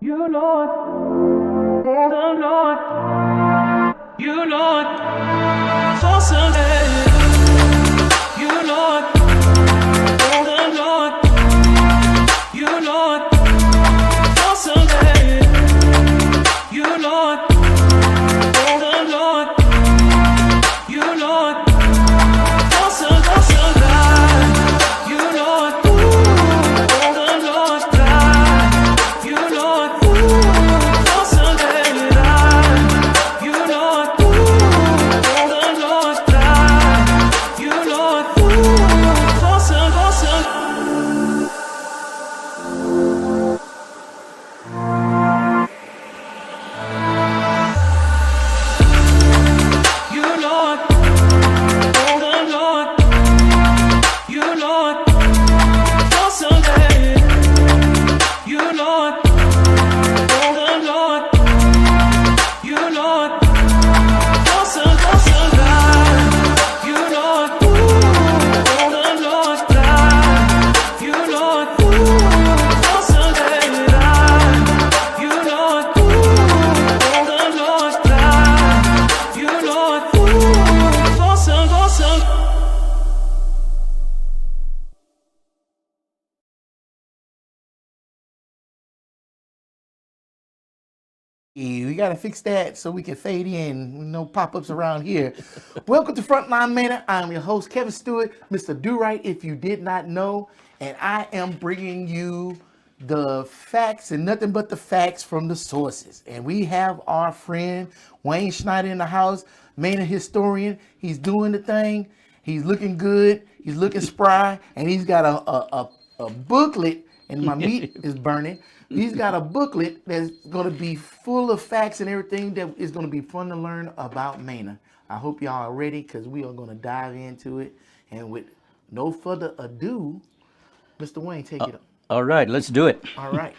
You Lord, the Lord, you Lord, for Sunday. You Lord, the Lord, you Lord, for Sunday. You Lord, the Lord, you Lord, for Sunday. You Lord, the Lord, you Lord, for Sunday. You Lord, the Lord, you Lord, for Sunday. You Lord, the Lord, you Lord, for Sunday. You Lord, the Lord, you Lord, for Sunday. You Lord, the Lord, you Lord, for Sunday. You Lord, the Lord, you Lord, for Sunday. We got to fix that so we can fade in. No pop-ups around here. Welcome to Frontline Manor. I'm your host, Kevin Stewart, Mr. Do Right, if you did not know. And I am bringing you the facts and nothing but the facts from the sources. And we have our friend Wayne Schneider in the house, Manor historian. He's doing the thing. He's looking good. He's looking spry. And he's got a booklet, and my meat is burning. He's got a booklet that's going to be full of facts and everything that is going to be fun to learn about Manor. I hope y'all are ready because we are going to dive into it. And with no further ado, Mr. Wayne, take it up. All right, let's do it. All right.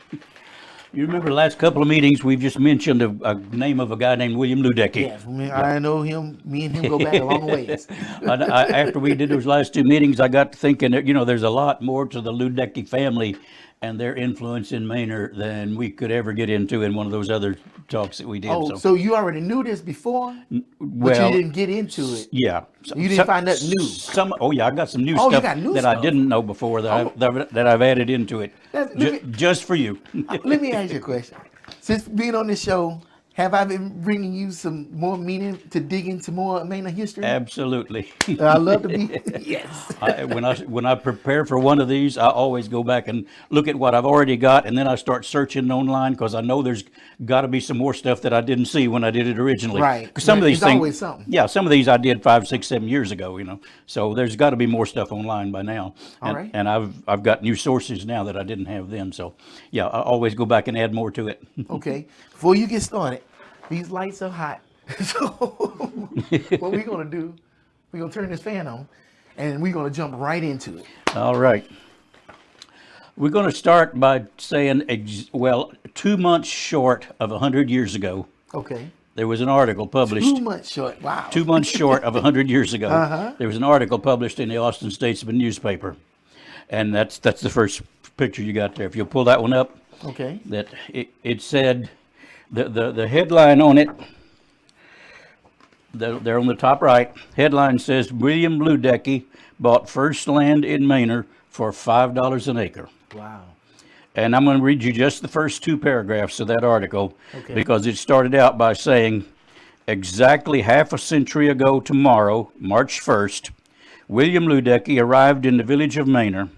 You remember the last couple of meetings, we've just mentioned a name of a guy named William Luedecke. Yes, I know him. Me and him go back a long ways. After we did those last two meetings, I got to thinking that, there's a lot more to the Luedecke family and their influence in Manor than we could ever get into in one of those other talks that we did. Oh, so you already knew this before, but well, you didn't get into it. yeah. You didn't find nothing new. I got some new Oh, you stuff got new that I stuff. didn't know before that I've added into it, just for you. Let me ask you a question. Since being on this show, have I been bringing you some more meaning to dig into more Manor history? Absolutely. I love to be. Yes. When I prepare for one of these, I always go back and look at what I've already got, and then I start searching online because I know there's got to be some more stuff that I didn't see when I did it originally. Right. 'Cause some of these There's things, always something. yeah, some of these I did 5, 6, 7 years ago. So there's got to be more stuff online by now. All And, right. and I've got new sources now that I didn't have then. So yeah, I always go back and add more to it. Okay. Before you get started, these lights are hot. So what we're gonna do, we're gonna turn this fan on, and we're gonna jump right into it. All right. We're going to start by saying, 2 months short of 100 years ago, Okay. there was an article published. 2 months short. Wow. 2 months short of 100 years ago, Uh-huh. there was an article published in the Austin Statesman newspaper, and that's the first picture you got there. If you'll pull that one up, Okay. that it said the headline on it. They're on the top right. Headline says William Luedecke bought first land in Manor for $5 an acre. Wow. And I'm going to read you just the first two paragraphs of that article, Okay. because it started out by saying, exactly half a century ago tomorrow, March 1st, William Luedecke arrived in the village of Manor,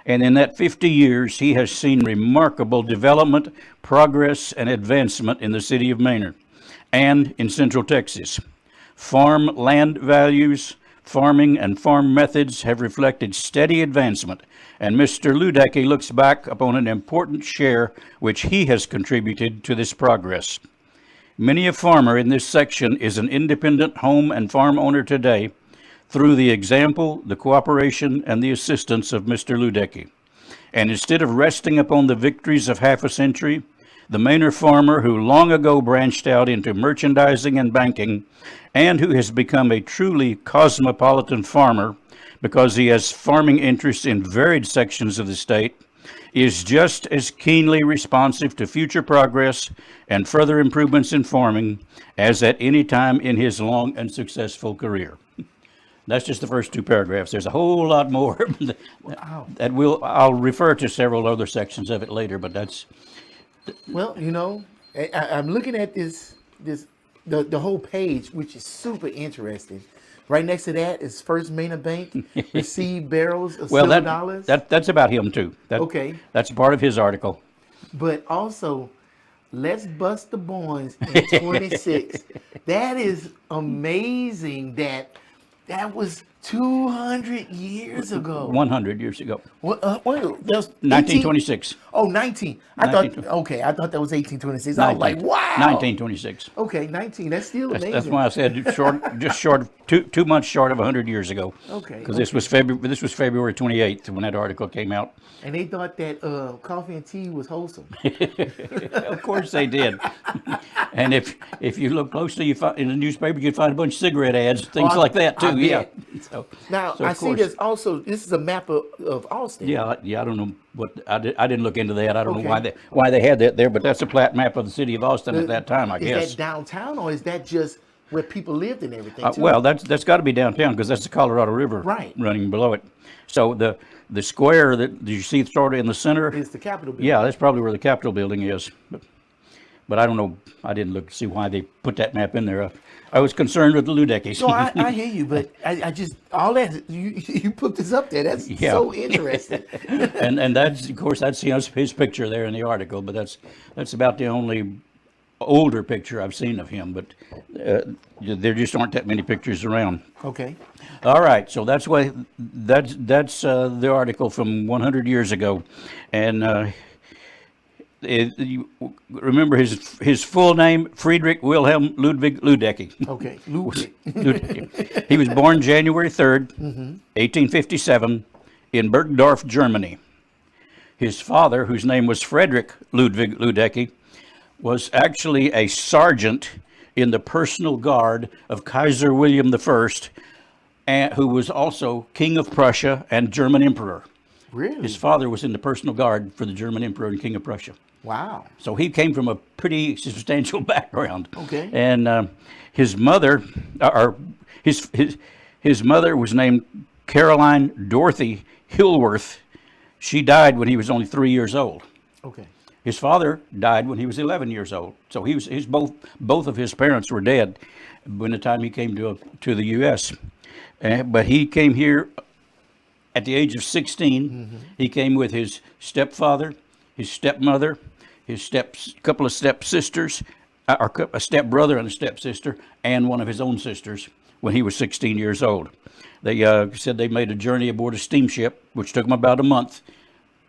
and in that 50 years, he has seen remarkable development, progress, and advancement in the city of Manor and in Central Texas. Farm land values, farming and farm methods have reflected steady advancement, and Mr. Luedecke looks back upon an important share which he has contributed to this progress. Many a farmer in this section is an independent home and farm owner today through the example, the cooperation, and the assistance of Mr. Luedecke. And instead of resting upon the victories of half a century, the Manor farmer who long ago branched out into merchandising and banking, and who has become a truly cosmopolitan farmer because he has farming interests in varied sections of the state, is just as keenly responsive to future progress and further improvements in farming as at any time in his long and successful career. That's just the first two paragraphs. There's a whole lot more that I'll refer to several other sections of it later, but that's. Well, you know, I'm looking at the whole page, which is super interesting. Right next to that is First Manor Bank received barrels of silver dollars. That's about him too. Okay. That's part of his article. But also, let's bust the bonds in 26. That is amazing that was 200 years ago. 100 years ago. What? That was 1926. Oh, 19. I thought that was 1826. I was like, wow. 1926. Okay, 19. That's still amazing. That's why I said just short of 2 months short of 100 years ago. Okay. Because this was February 28th when that article came out. And they thought that coffee and tea was wholesome. Of course they did. And if you look closely, you find in the newspaper you find a bunch of cigarette ads, things like that too. Yeah. So I see this also. This is a map of Austin. Yeah. I don't know what I didn't look into that. I don't know why they had that there, but that's a plat map of the city of Austin at that time, I guess. Is that downtown or is that just where people lived and everything? Too? Well, that's got to be downtown because that's the Colorado River running below it. So the square that you see sort of in the center is the Capitol building. Yeah, that's probably where the Capitol building is. But I don't know. I didn't look to see why they put that map in there. I was concerned with the Luedeckes. No, I hear you, but I just all that you put this up there. That's so interesting. and that's of course that's his picture there in the article. But that's about the only older picture I've seen of him. But there just aren't that many pictures around. Okay. All right. So that's the article from 100 years ago, and. You remember his full name, Friedrich Wilhelm Ludwig Luedecke. Okay, Ludwig. He was born January 3rd, 1857, in Bergdorf, Germany. His father, whose name was Friedrich Ludwig Luedecke, was actually a sergeant in the personal guard of Kaiser William I, who was also King of Prussia and German Emperor. Really? His father was in the personal guard for the German Emperor and King of Prussia. Wow. So he came from a pretty substantial background. Okay. And his mother, his mother was named Caroline Dorothy Hillworth. She died when he was only 3 years old. Okay. His father died when he was 11 years old. So both of his parents were dead when the time he came to the U.S. But he came here at the age of 16. He came with his stepfather, his stepmother, his couple of stepsisters, or a stepbrother and a stepsister, and one of his own sisters when he was 16 years old. They said they made a journey aboard a steamship, which took them about a month.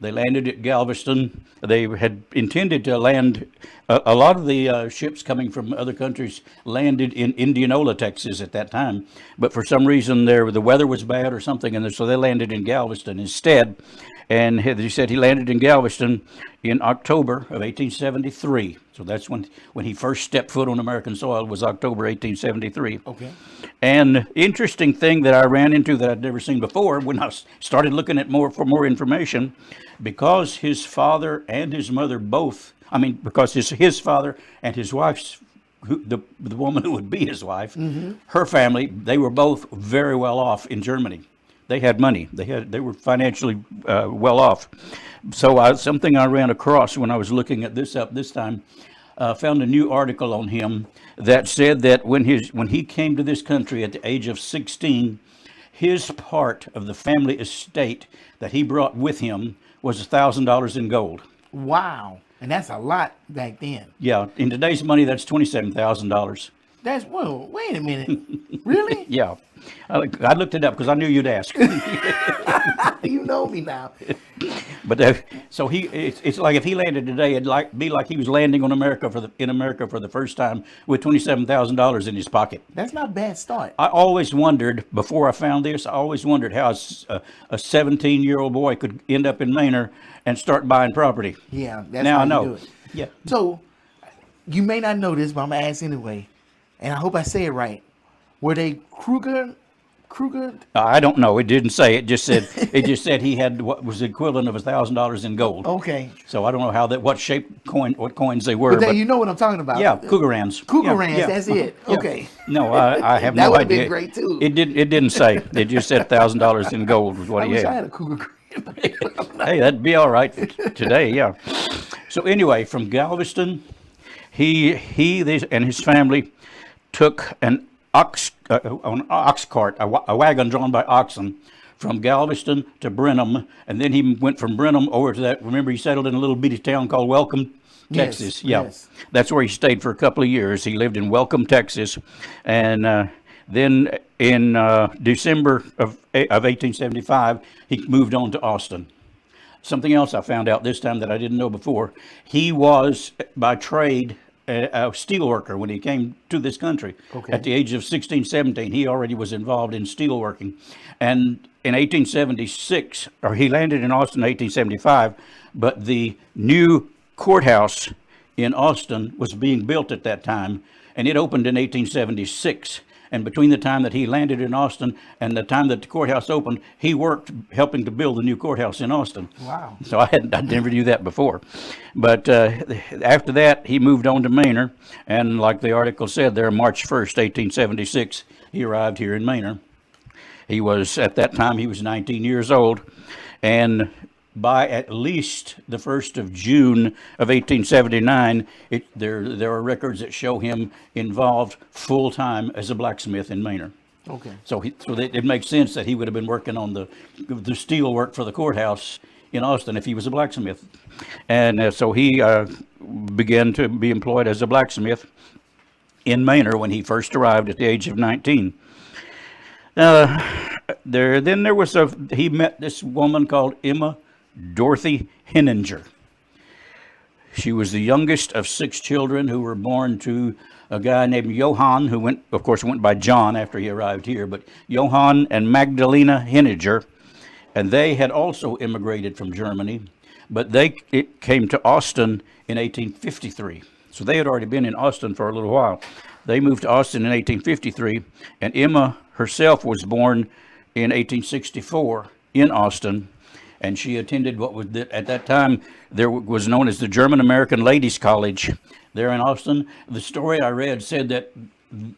They landed at Galveston. They had intended to land, a lot of the ships coming from other countries landed in Indianola, Texas at that time. But for some reason the weather was bad or something, and so they landed in Galveston instead. And he said he landed in Galveston in October of 1873. So that's when he first stepped foot on American soil, was October 1873. Okay. And interesting thing that I ran into that I'd never seen before when I started looking at for more information, because his father and his mother because his father and his wife's, the woman who would be his wife, her family, they were both very well off in Germany. They had money. They were financially well off. So something I ran across when I was looking at this time, found a new article on him that said that when he came to this country at the age of 16, his part of the family estate that he brought with him was $1,000 in gold. Wow. And that's a lot back then. Yeah. In today's money, that's $27,000. Wait a minute. Really? Yeah. I looked it up because I knew you'd ask. You know me now. But so it's like if he landed today, it'd be like he was landing in America for the first time with $27,000 in his pocket. That's not a bad start. I always wondered, before I found this, how a 17-year-old boy could end up in Manor and start buying property. Yeah, that's now how I you know. do it. Yeah. So you may not know this, but I'm gonna ask anyway, and I hope I say it right. Were they Kruger Kruger? I don't know. It didn't say. It just said he had what was the equivalent of $1,000 in gold. Okay. So I don't know what coins they were. But then you know what I'm talking about. Yeah, Cougarans. Cougarans, Yeah, that's yeah, it. yeah. Okay. No, I have That no would have idea. been great too. It didn't say. It just said $1,000 in gold was what I he wish had. I had a Cougar. Hey, that'd be all right today. Yeah. So anyway, from Galveston, and his family took an ox cart, a wagon drawn by oxen, from Galveston to Brenham, and then he went from Brenham over to that. Remember, he settled in a little bitty town called Welcome, Texas. Yes. That's where he stayed for a couple of years. He lived in Welcome, Texas, and then in December of 1875, he moved on to Austin. Something else I found out this time that I didn't know before: he was by trade a steel worker when he came to this country. Okay. At the age of 16, 17, he already was involved in steel working. And in 1876, or he landed in Austin in 1875, but the new courthouse in Austin was being built at that time, and it opened in 1876. And between the time that he landed in Austin and the time that the courthouse opened, he worked helping to build the new courthouse in Austin. Wow. So I never knew that before. But after that, he moved on to Manor. And like the article said there, March 1st, 1876, he arrived here in Manor. At that time, he was 19 years old. And by at least the 1st of June of 1879, there are records that show him involved full-time as a blacksmith in Manor. Okay. So it makes sense that he would have been working on the steel work for the courthouse in Austin if he was a blacksmith. And so he began to be employed as a blacksmith in Manor when he first arrived at the age of 19. He met this woman called Emma Dorothy Henninger. She was the youngest of 6 children who were born to a guy named Johann, who went by John after he arrived here, but Johann and Magdalena Henninger, and they had also immigrated from Germany, but it came to Austin in 1853. So they had already been in Austin for a little while. They moved to Austin in 1853, and Emma herself was born in 1864 in Austin. And she attended what was at that time there was known as the German American Ladies College there in Austin. The story I read said that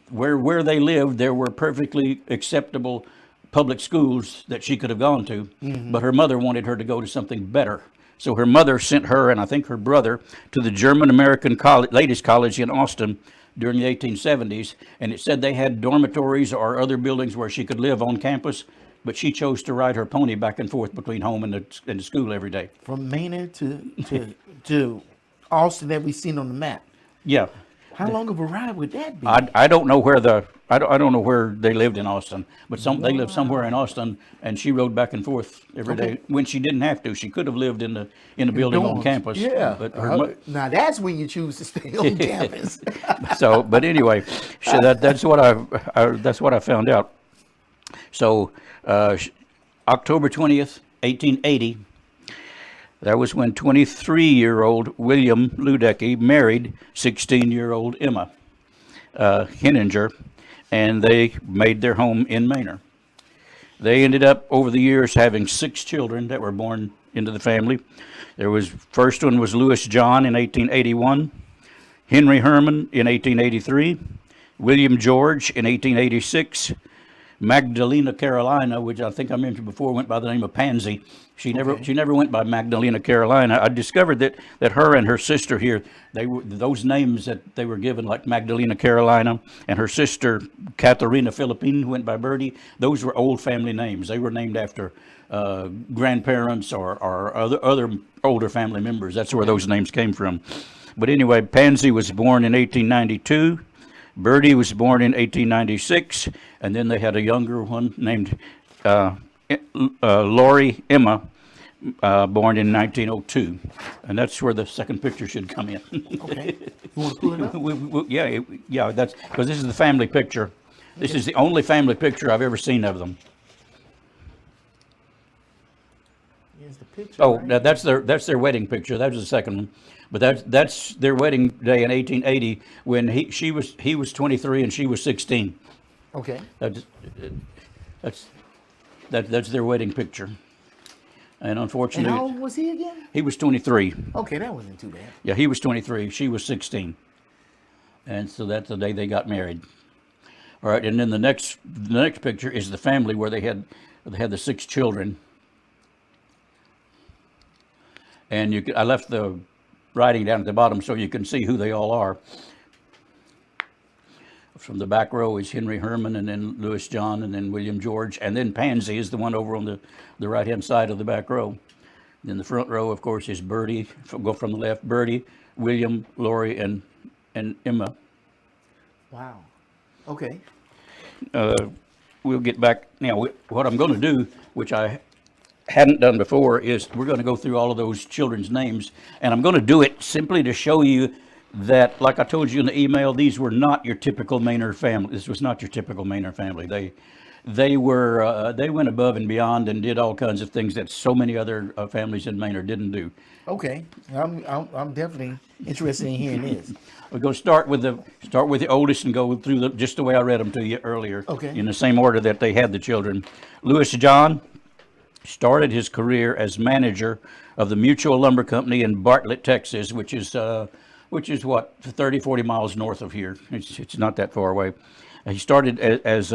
where they lived, there were perfectly acceptable public schools that she could have gone to, but her mother wanted her to go to something better. So her mother sent her and I think her brother to the German American Ladies College in Austin during the 1870s, and it said they had dormitories or other buildings where she could live on campus. But she chose to ride her pony back and forth between home and the school every day. From Manor to Austin that we've seen on the map. Yeah. How long of a ride would that be? I don't know where I don't know where they lived in Austin, but they lived somewhere in Austin, and she rode back and forth every day when she didn't have to. She could have lived in the building on campus. Yeah. But now that's when you choose to stay on campus. So, but anyway, that's what I found out. So, October 20th, 1880, that was when 23-year-old William Luedecke married 16-year-old Emma Henninger, and they made their home in Manor. They ended up, over the years, having 6 children that were born into the family. First one was Louis John in 1881, Henry Herman in 1883, William George in 1886, Magdalena Carolina, which I think I mentioned before, went by the name of Pansy. She never went by Magdalena Carolina. I discovered that her and her sister here, those names that they were given, like Magdalena Carolina, and her sister Katharina Philippine, who went by Birdie, those were old family names. They were named after grandparents or other older family members. That's where those names came from. But anyway, Pansy was born in 1892. Birdie was born in 1896, and then they had a younger one named Lori Emma, born in 1902, and that's where the second picture should come in. Okay, you want to pull it up? Yeah, that's because this is the family picture. This is the only family picture I've ever seen of them. Here's the picture. Oh, right? now that's their wedding picture. That was the second one. But that's their wedding day in 1880 when he was 23 and she was 16. Okay. That's that's their wedding picture. And And unfortunately, how old was he again? he was 23. Okay, that wasn't too bad. Yeah, he was 23. She was 16. And so that's the day they got married. All right, and then the next picture is the family where they had the 6 children. And I left the writing down at the bottom so you can see who they all are. From the back row is Henry Herman, and then Louis John, and then William George, and then Pansy is the one over on the right-hand side of the back row. Then the front row, of course, is Bertie. Go from the left, Bertie, William, Lori, and Emma. Wow. Okay. We'll get back now. What I'm going to do, which I hadn't done before, is we're going to go through all of those children's names, and I'm going to do it simply to show you that, like I told you in the email, these were not your typical Manor family. This was not your typical Manor family. They went above and beyond and did all kinds of things that so many other families in Manor didn't do. Okay. I'm definitely interested in hearing this. We're going to start with the oldest and go through just the way I read them to you earlier. Okay. In the same order that they had the children. Louis John started his career as manager of the Mutual Lumber Company in Bartlett, Texas, which is what, 30, 40 miles north of here. It's not that far away. He started as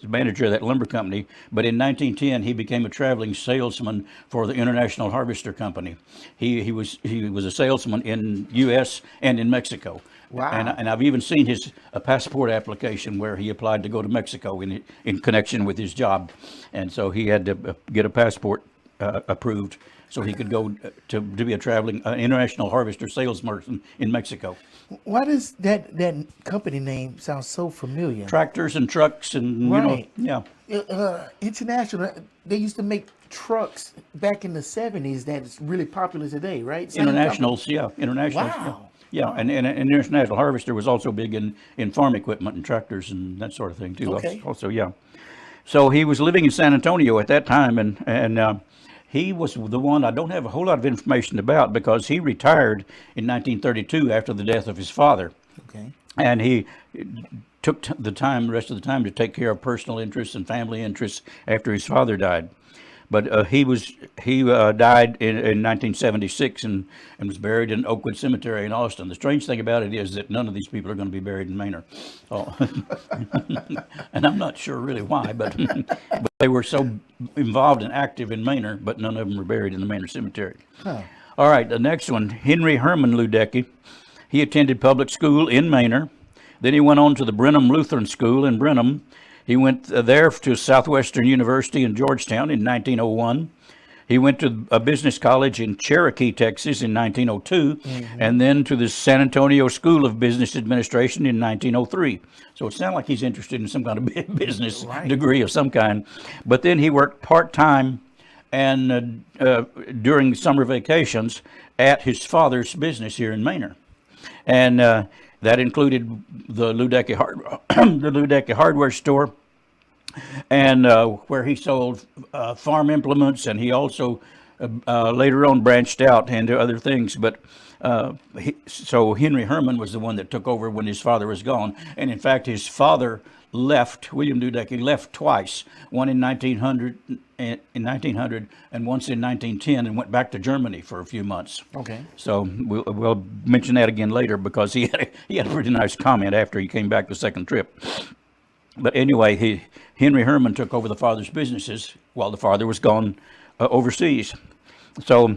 manager of that lumber company, but in 1910 he became a traveling salesman for the International Harvester Company. He was a salesman in U.S. and in Mexico. Wow. And I've even seen his passport application where he applied to go to Mexico in connection with his job, and so he had to get a passport approved so he could go to be a traveling international harvester salesperson in Mexico. Why does that company name sound so familiar? Tractors and trucks and, Right. yeah. International. They used to make trucks back in the 70s that's really popular today, right? Same Internationals, yeah. Internationals. Wow. Yeah, and International Harvester was also big in farm equipment and tractors and that sort of thing too. Okay. Also, yeah. So he was living in San Antonio at that time, and he was the one I don't have a whole lot of information about because he retired in 1932 after the death of his father. Okay. And he took the rest of the time to take care of personal interests and family interests after his father died. But he died in 1976 and was buried in Oakwood Cemetery in Austin. The strange thing about it is that none of these people are going to be buried in Manor. Oh. And I'm not sure really why, but they were so involved and active in Manor, but none of them were buried in the Manor Cemetery. Huh. All right, the next one, Henry Herman Luedecke. He attended public school in Manor. Then he went on to the Brenham Lutheran School in Brenham. He went there to Southwestern University in Georgetown in 1901. He went to a business college in Cherokee, Texas in 1902, and then to the San Antonio School of Business Administration in 1903. So it sounds like he's interested in some kind of business degree of some kind. But then he worked part-time and during summer vacations at his father's business here in Manor. And that included the Luedecke hardware store, and where he sold farm implements, and he also later on branched out into other things. But so Henry Herman was the one that took over when his father was gone, and in fact his father left. William Luedecke left twice, one in 1900 and once in 1910, and went back to Germany for a few months. Okay. So we'll mention that again later because he had a pretty nice comment after he came back the second trip. But anyway, Henry Herman took over the father's businesses while the father was gone overseas. So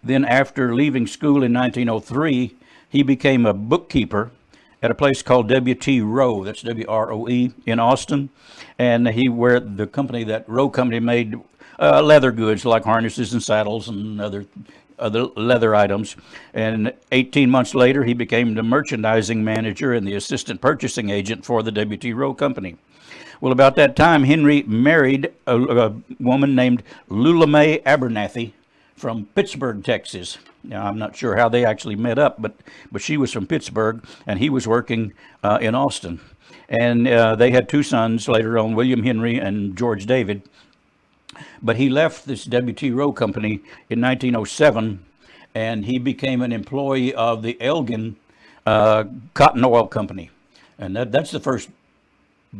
then after leaving school in 1903, he became a bookkeeper at a place called W.T. Rowe, that's W-R-O-E, in Austin. And the company, that Rowe company, made leather goods like harnesses and saddles and other leather items. And 18 months later, he became the merchandising manager and the assistant purchasing agent for the W.T. Rowe company. Well, about that time, Henry married a woman named Lula Mae Abernathy from Pittsburgh, Texas. Now, I'm not sure how they actually met up, but she was from Pittsburgh, and he was working in Austin. And they had 2 sons later on, William Henry and George David. But he left this W.T. Rowe company in 1907, and he became an employee of the Elgin Cotton Oil Company. And that's the first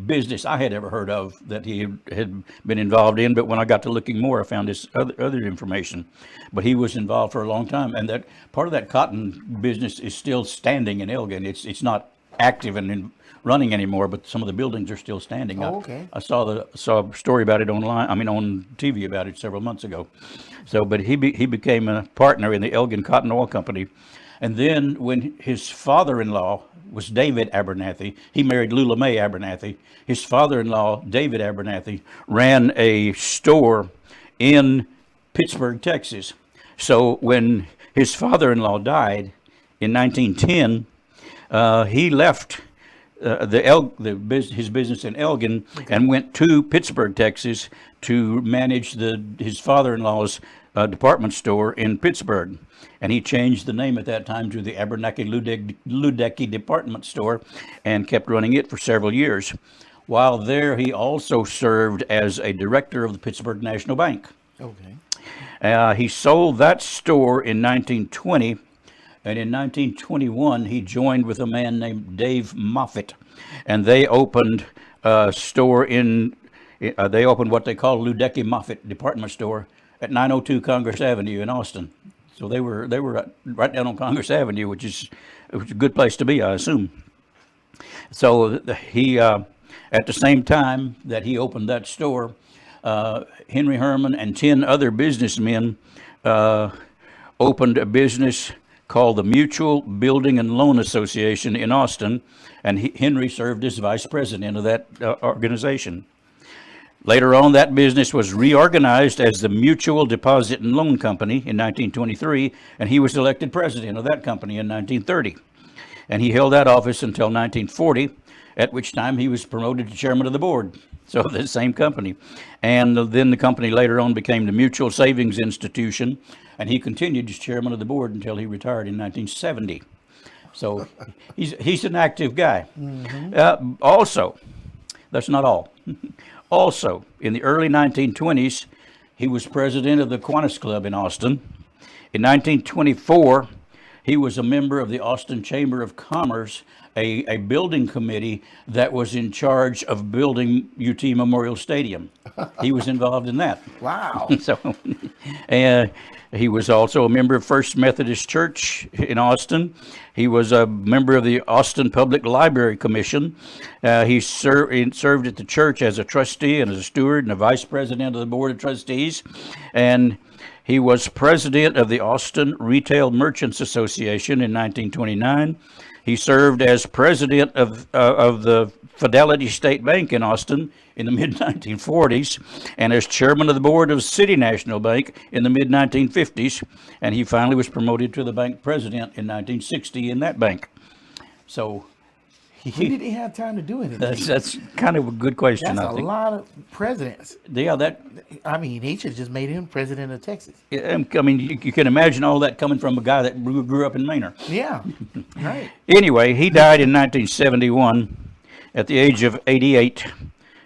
business I had ever heard of that he had been involved in. But when I got to looking more, I found this other information. But he was involved for a long time, and that part of that cotton business is still standing in Elgin. It's not active and running anymore, but some of the buildings are still standing. Oh, okay. I saw a story about it online. I mean, on TV about it several months ago. So, but he became a partner in the Elgin Cotton Oil Company, and then when his father-in-law was David Abernathy, he married Lula Mae Abernathy. His father-in-law, David Abernathy, ran a store in Pittsburgh, Texas. So when his father-in-law died in 1910, he left his business in Elgin and went to Pittsburgh, Texas, to manage his father-in-law's department store in Pittsburgh. And he changed the name at that time to the Abernathy Luedecke Department Store and kept running it for several years. While there, he also served as a director of the Pittsburgh National Bank. Okay. He sold that store in 1920, and in 1921 he joined with a man named Dave Moffett, and they opened a store they opened what they call Luedecke Moffett Department Store at 902 Congress Avenue in Austin. So they were right down on Congress Avenue, which is a good place to be, I assume. So he, at the same time that he opened that store, Henry Herman and 10 other businessmen opened a business called the Mutual Building and Loan Association in Austin, and Henry served as vice president of that organization. Later on, that business was reorganized as the Mutual Deposit and Loan Company in 1923, and he was elected president of that company in 1930. And he held that office until 1940, at which time he was promoted to chairman of the board, so the same company. And then the company later on became the Mutual Savings Institution, and he continued as chairman of the board until he retired in 1970. So he's an active guy. Mm-hmm. Also, that's not all. Also, in the early 1920s, he was president of the Kiwanis Club in Austin. In 1924, he was a member of the Austin Chamber of Commerce, a building committee that was in charge of building UT Memorial Stadium. He was involved in that. Wow. So, he was also a member of First Methodist Church in Austin. He was a member of the Austin Public Library Commission. He served at the church as a trustee and as a steward and a vice president of the Board of Trustees. And he was president of the Austin Retail Merchants Association in 1929. He served as president of the Fidelity State Bank in Austin in the mid-1940s, and as chairman of the board of City National Bank in the mid-1950s, and he finally was promoted to the bank president in 1960 in that bank. So when did he have time to do anything? That's kind of a good question. That's I think a lot of presidents. Yeah, I mean, he should have just made him president of Texas. I mean, you can imagine all that coming from a guy that grew up in Manor. Yeah, right. Anyway, he died in 1971 at the age of 88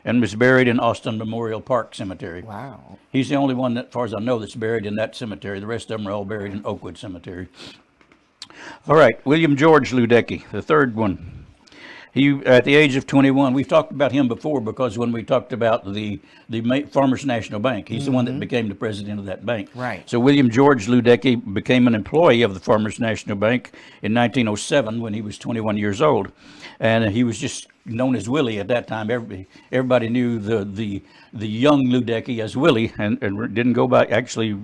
and was buried in Austin Memorial Park Cemetery. Wow. He's the only one, that, as far as I know, that's buried in that cemetery. The rest of them are all buried in Oakwood Cemetery. All right, William George Luedecke, the third one. He, at the age of 21, we've talked about him before because when we talked about the Farmers National Bank, he's the one that became the president of that bank. Right. So William George Luedecke became an employee of the Farmers National Bank in 1907 when he was 21 years old. And he was just known as Willie at that time. Everybody knew the young Luedecke as Willie and didn't go by actually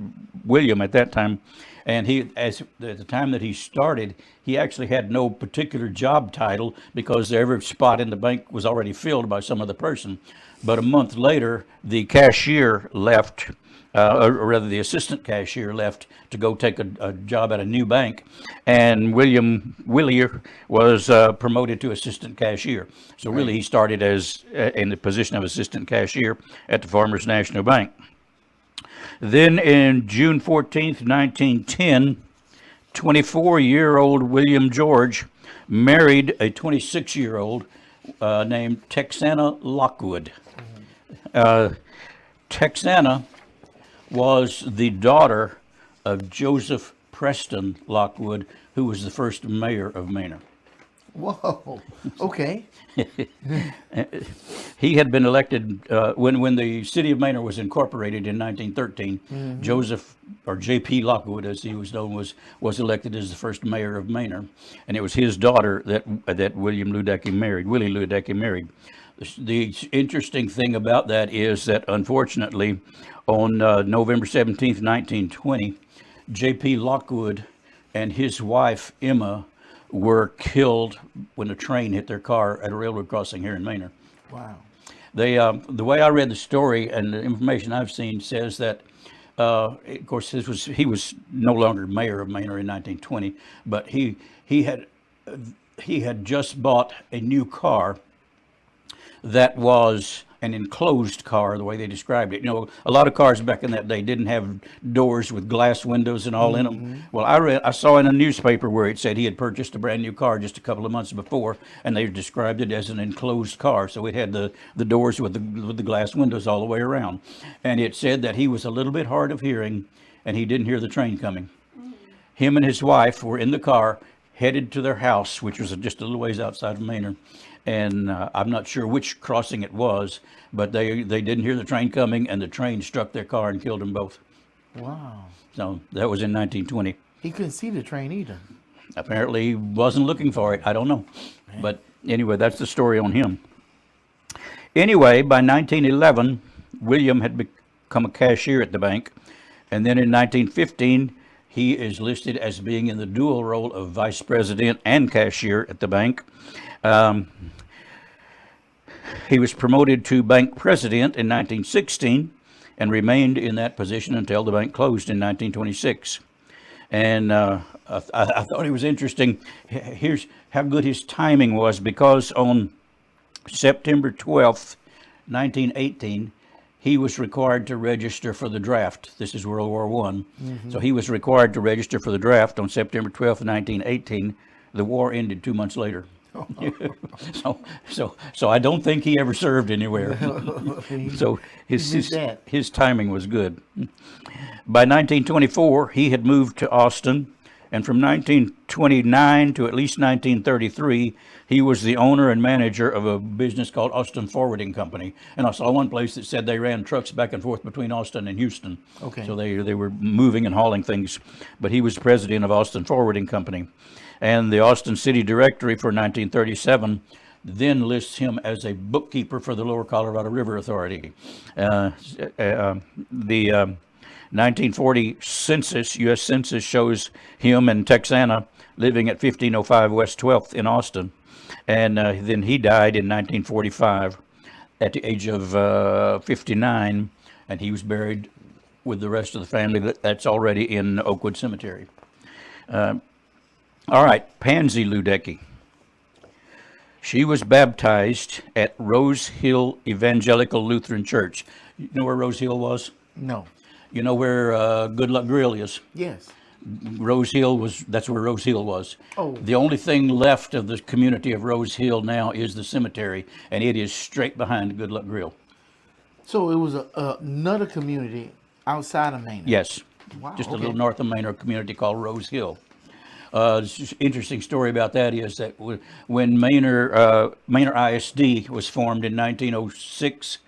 William at that time. And at the time that he started, he actually had no particular job title because every spot in the bank was already filled by some other person. But a month later, the cashier left, or rather the assistant cashier left to go take a job at a new bank. And Willie was promoted to assistant cashier. So really he started as in the position of assistant cashier at the Farmers National Bank. Then in June 14th, 1910, 24-year-old William George married a 26-year-old named Texana Lockwood. Texana was the daughter of Joseph Preston Lockwood, who was the first mayor of Manor. Whoa. Okay. He had been elected when the city of Manor was incorporated in 1913. Joseph, or J.P. Lockwood, as he was known, was elected as the first mayor of Manor, and it was his daughter that William Luedecke married. Willie Luedecke married. The interesting thing about that is that, unfortunately, on November 17th, 1920, J.P. Lockwood and his wife Emma were killed when a train hit their car at a railroad crossing here in Manor. Wow. They, the way I read the story and the information I've seen says that, of course, he was no longer mayor of Manor in 1920, but he had just bought a new car that was an enclosed car, the way they described it. You know, a lot of cars back in that day didn't have doors with glass windows and all in them. Well, I saw in a newspaper where it said he had purchased a brand new car just a couple of months before, and they described it as an enclosed car. So it had the doors with the glass windows all the way around. And it said that he was a little bit hard of hearing, and he didn't hear the train coming. Him and his wife were in the car, headed to their house, which was just a little ways outside of Manor. And I'm not sure which crossing it was, but they didn't hear the train coming, and the train struck their car and killed them both. Wow. So that was in 1920. He couldn't see the train either. Apparently he wasn't looking for it. I don't know. But anyway, that's the story on him. Anyway, by 1911, William had become a cashier at the bank. And then in 1915, he is listed as being in the dual role of vice president and cashier at the bank. He was promoted to bank president in 1916 and remained in that position until the bank closed in 1926. And I thought it was interesting. Here's how good his timing was, because on September 12th, 1918, he was required to register for the draft. This is World War I. So he was required to register for the draft on September 12th, 1918. The war ended 2 months later. So I don't think he ever served anywhere. So his timing was good. By 1924, he had moved to Austin, and from 1929 to at least 1933, he was the owner and manager of a business called Austin Forwarding Company. And I saw one place that said they ran trucks back and forth between Austin and Houston. Okay. So they were moving and hauling things. But he was president of Austin Forwarding Company. And the Austin City Directory for 1937 then lists him as a bookkeeper for the Lower Colorado River Authority. The 1940 census, U.S. Census, shows him and Texana living at 1505 West 12th in Austin. And then he died in 1945 at the age of 59, and he was buried with the rest of the family that's already in Oakwood Cemetery. All right, Pansy Luedecke. She was baptized at Rose Hill Evangelical Lutheran Church. You know where Rose Hill was? No. You know where Good Luck Grill is? Yes. Rose Hill that's where Rose Hill was. Oh. The only thing left of the community of Rose Hill now is the cemetery, and it is straight behind Good Luck Grill. So it was another community outside of Manor. Yes. Wow, Just a okay. little north of Manor, community called Rose Hill. Interesting story about that is that when Manor ISD was formed in 1906,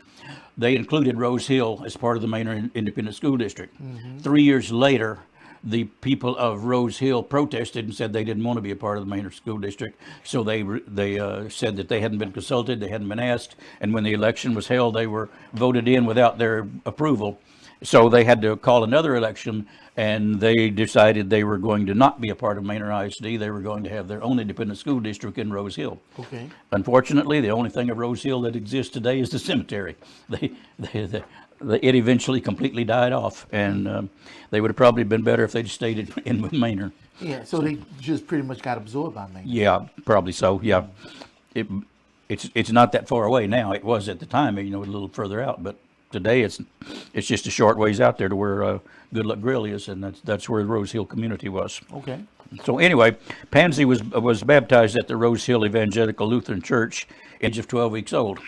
they included Rose Hill as part of the Manor Independent School District. 3 years later, the people of Rose Hill protested and said they didn't want to be a part of the Manor School District. So they said that they hadn't been consulted, they hadn't been asked, and when the election was held, they were voted in without their approval. So they had to call another election, and they decided they were going to not be a part of Manor ISD. They were going to have their own independent school district in Rose Hill. Okay. Unfortunately, the only thing of Rose Hill that exists today is the cemetery. It eventually completely died off, and they would have probably been better if they'd stayed in with Manor. Yeah, so they just pretty much got absorbed by Manor. Yeah, probably so, yeah. It's not that far away now. It was at the time, a little further out, but today it's just a short ways out there to where Good Luck Grill is, and that's where the Rose Hill community was. Okay. So anyway, Pansy was baptized at the Rose Hill Evangelical Lutheran Church, age of 12 weeks old.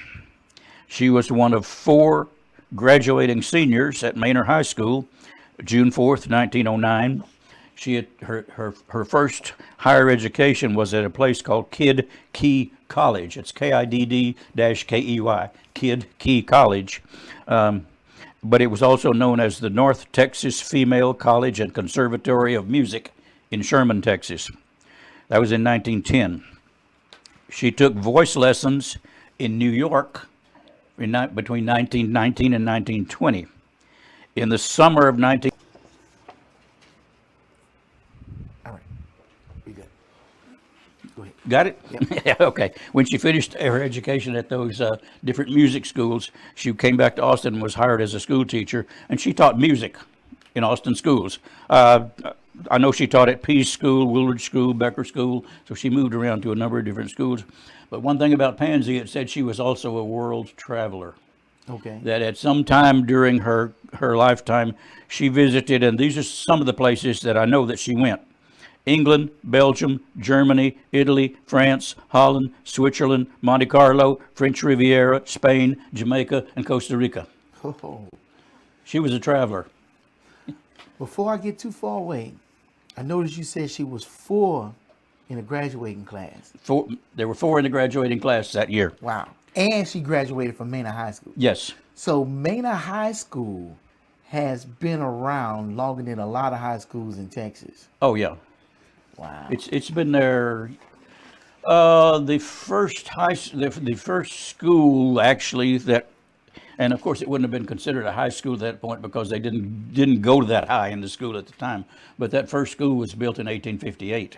She was one of 4 graduating seniors at Manor High School, June 4th, 1909. She had, her first higher education was at a place called Kidd Key College. It's KIDD-KEY, Kidd Key College. But it was also known as the North Texas Female College and Conservatory of Music in Sherman, Texas. That was in 1910. She took voice lessons in New York between 1919 and 1920. In the summer of 19... All right. We good. Go ahead. Got it? Yep. Yeah, okay. When she finished her education at those different music schools, she came back to Austin and was hired as a school teacher, and she taught music in Austin schools. I know she taught at Pease School, Woolridge School, Becker School, so she moved around to a number of different schools. But one thing about Pansy, it said she was also a world traveler. Okay. That at some time during her lifetime, she visited, and these are some of the places that I know that she went: England, Belgium, Germany, Italy, France, Holland, Switzerland, Monte Carlo, French Riviera, Spain, Jamaica, and Costa Rica. Oh. She was a traveler. Before I get too far away, I noticed you said she was 4 in a graduating class. There were 4 in the graduating class that year. Wow. And she graduated from Manor High School. Yes. So Manor High School has been around longer than a lot of high schools in Texas. Oh yeah. Wow. It's been there. The first school actually that, and of course it wouldn't have been considered a high school at that point because they didn't go to that high in the school at the time. But that first school was built in 1858,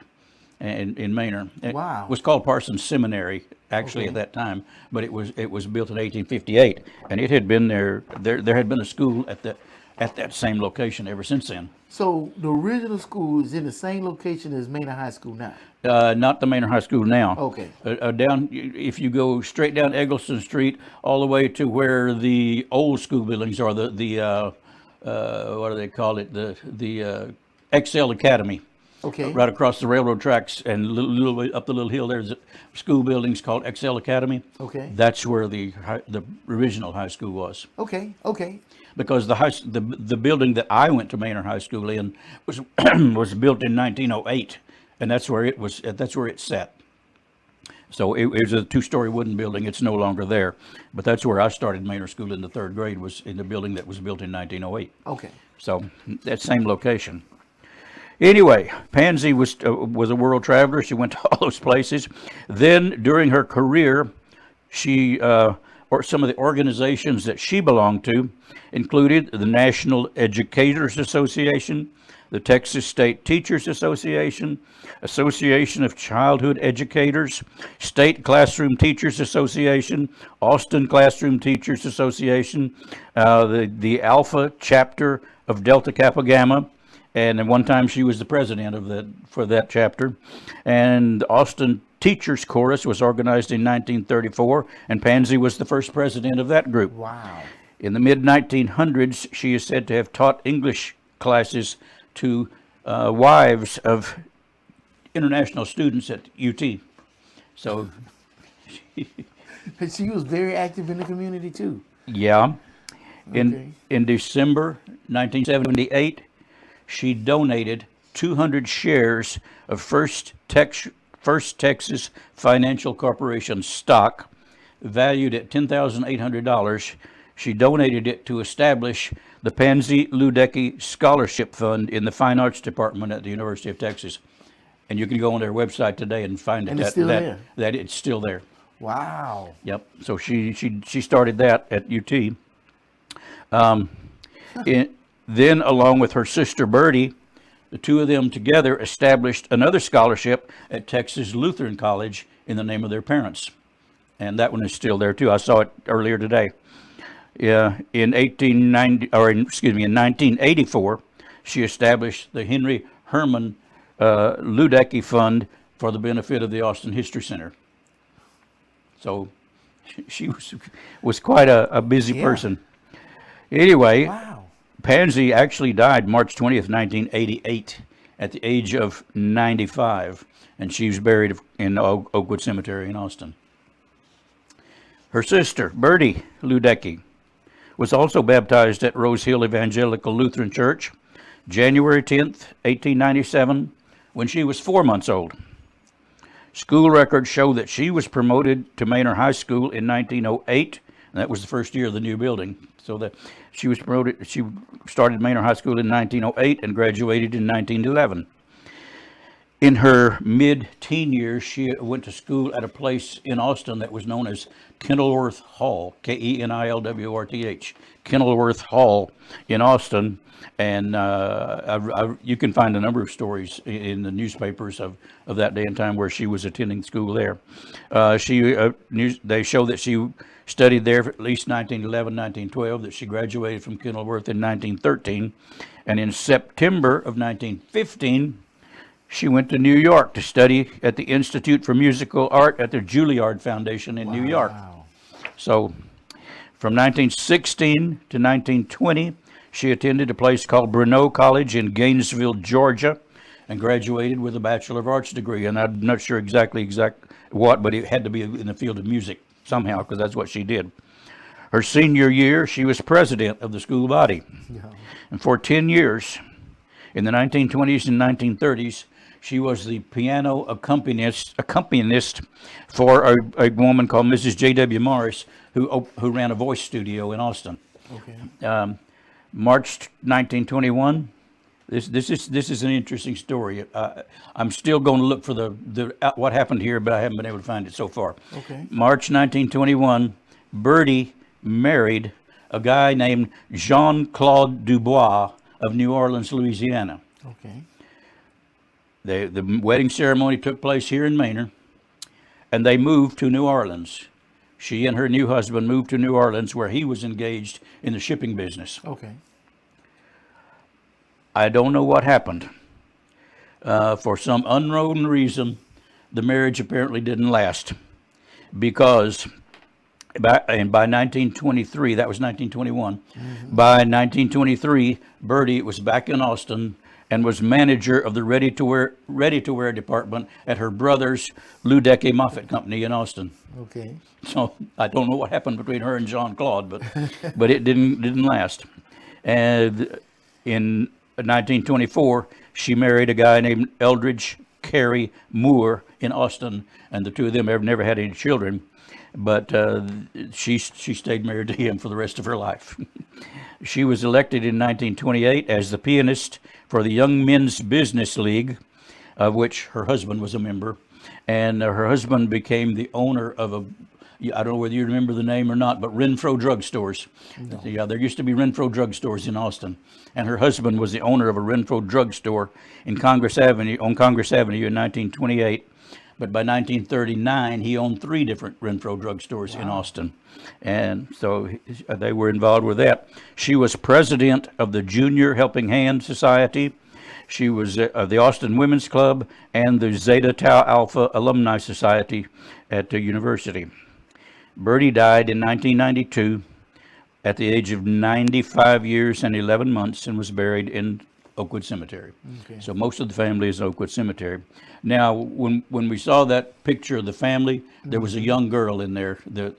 in Manor. Wow. It was called Parsons Seminary actually at that time, but it was built in 1858, and it had been there. There had been a school at that same location ever since then. So the original school is in the same location as Manor High School now. Not the Manor High School now. Okay. Down, if you go straight down Eggleston Street, all the way to where the old school buildings are, what do they call it? The Excel Academy. Okay. Right across the railroad tracks and little way up the little hill, there's a school buildings called Excel Academy. Okay. That's where the original high school was. Okay. Okay. Because the building that I went to Manor High School in was was built in 1908, and that's where it was. That's where it sat. So it was a 2-story wooden building. It's no longer there, but that's where I started Manor School in the 3rd grade. Was in the building that was built in 1908. Okay. So that same location. Anyway, Pansy was a world traveler. She went to all those places. Then during her career, she or some of the organizations that she belonged to included the National Educators Association, the Texas State Teachers Association, Association of Childhood Educators, State Classroom Teachers Association, Austin Classroom Teachers Association, the Alpha chapter of Delta Kappa Gamma, and at one time she was the president for that chapter. And the Austin Teachers Chorus was organized in 1934, and Pansy was the first president of that group. Wow. In the mid-1900s, she is said to have taught English classes to wives of international students at UT. So, She was very active in the community too. yeah. Okay. In December 1978, she donated 200 shares of First Texas Financial Corporation stock, valued at $10,800. She donated it to establish the Pansy Luedecke Scholarship Fund in the Fine Arts Department at the University of Texas. And you can go on their website today and find And it's still there. that it's still there. Wow. Yep. So she started that at UT. Then, along with her sister Bertie, the two of them together established another scholarship at Texas Lutheran College in the name of their parents, and that one is still there too. I saw it earlier today. In 1984, she established the Henry Herman Luedecke Fund for the benefit of the Austin History Center. So she was quite a busy person. Anyway, Wow. Pansy actually died March 20th, 1988, at the age of 95, and she was buried in Oakwood Cemetery in Austin. Her sister, Bertie Luedecke, was also baptized at Rose Hill Evangelical Lutheran Church. January 10th, 1897, when she was 4 months old. School records show that she was promoted to Manor High School in 1908, and that was the first year of the new building. So that she was promoted, she started Manor High School in 1908 and graduated in 1911. In her mid-teen years, she went to school at a place in Austin that was known as Kenilworth Hall, Kenilworth, Kenilworth Hall in Austin. And you can find a number of stories in the newspapers of that day and time where she was attending school there. They show that she studied there for at least 1911, 1912, that she graduated from Kenilworth in 1913. And in September of 1915, she went to New York to study at the Institute for Musical Art at the Juilliard Foundation in New York. So from 1916 to 1920, she attended a place called Bruneau College in Gainesville, Georgia, and graduated with a Bachelor of Arts degree. And I'm not sure exactly what, but it had to be in the field of music somehow, because that's what she did. Her senior year, she was president of the school body. And for 10 years, in the 1920s and 1930s, she was the piano accompanist for a woman called Mrs. J.W. Morris, who ran a voice studio in Austin. Okay. March 1921. This is an interesting story. I'm still going to look for the what happened here, but I haven't been able to find it so far. Okay. March 1921, Birdie married a guy named Jean-Claude Dubois of New Orleans, Louisiana. Okay. The wedding ceremony took place here in Manor, and they moved to New Orleans. She and her new husband moved to New Orleans, where he was engaged in the shipping business. Okay. I don't know what happened. For some unknown reason, the marriage apparently didn't last, because by 1923, that was 1921, by 1923, Birdie was back in Austin and was manager of the ready-to-wear department at her brother's Luedecke Moffett Company in Austin. Okay. So I don't know what happened between her and Jean-Claude, but it didn't last. And in 1924, she married a guy named Eldridge Carey Moore in Austin, and the two of them have never had any children, but she stayed married to him for the rest of her life. She was elected in 1928 as the pianist for the Young Men's Business League, of which her husband was a member, and her husband became the owner of I don't know whether you remember the name or not, but Renfro Drugstores. No. Yeah, there used to be Renfro Drugstores in Austin, and her husband was the owner of a Renfro Drugstore on Congress Avenue in 1928. But by 1939, he owned 3 different Renfro drugstores in Austin. And so they were involved with that. She was president of the Junior Helping Hand Society. She was of the Austin Women's Club and the Zeta Tau Alpha Alumni Society at the university. Birdie died in 1992 at the age of 95 years and 11 months and was buried in Oakwood Cemetery. Okay. So most of the family is in Oakwood Cemetery. Now, when we saw that picture of the family, there was a young girl in there. The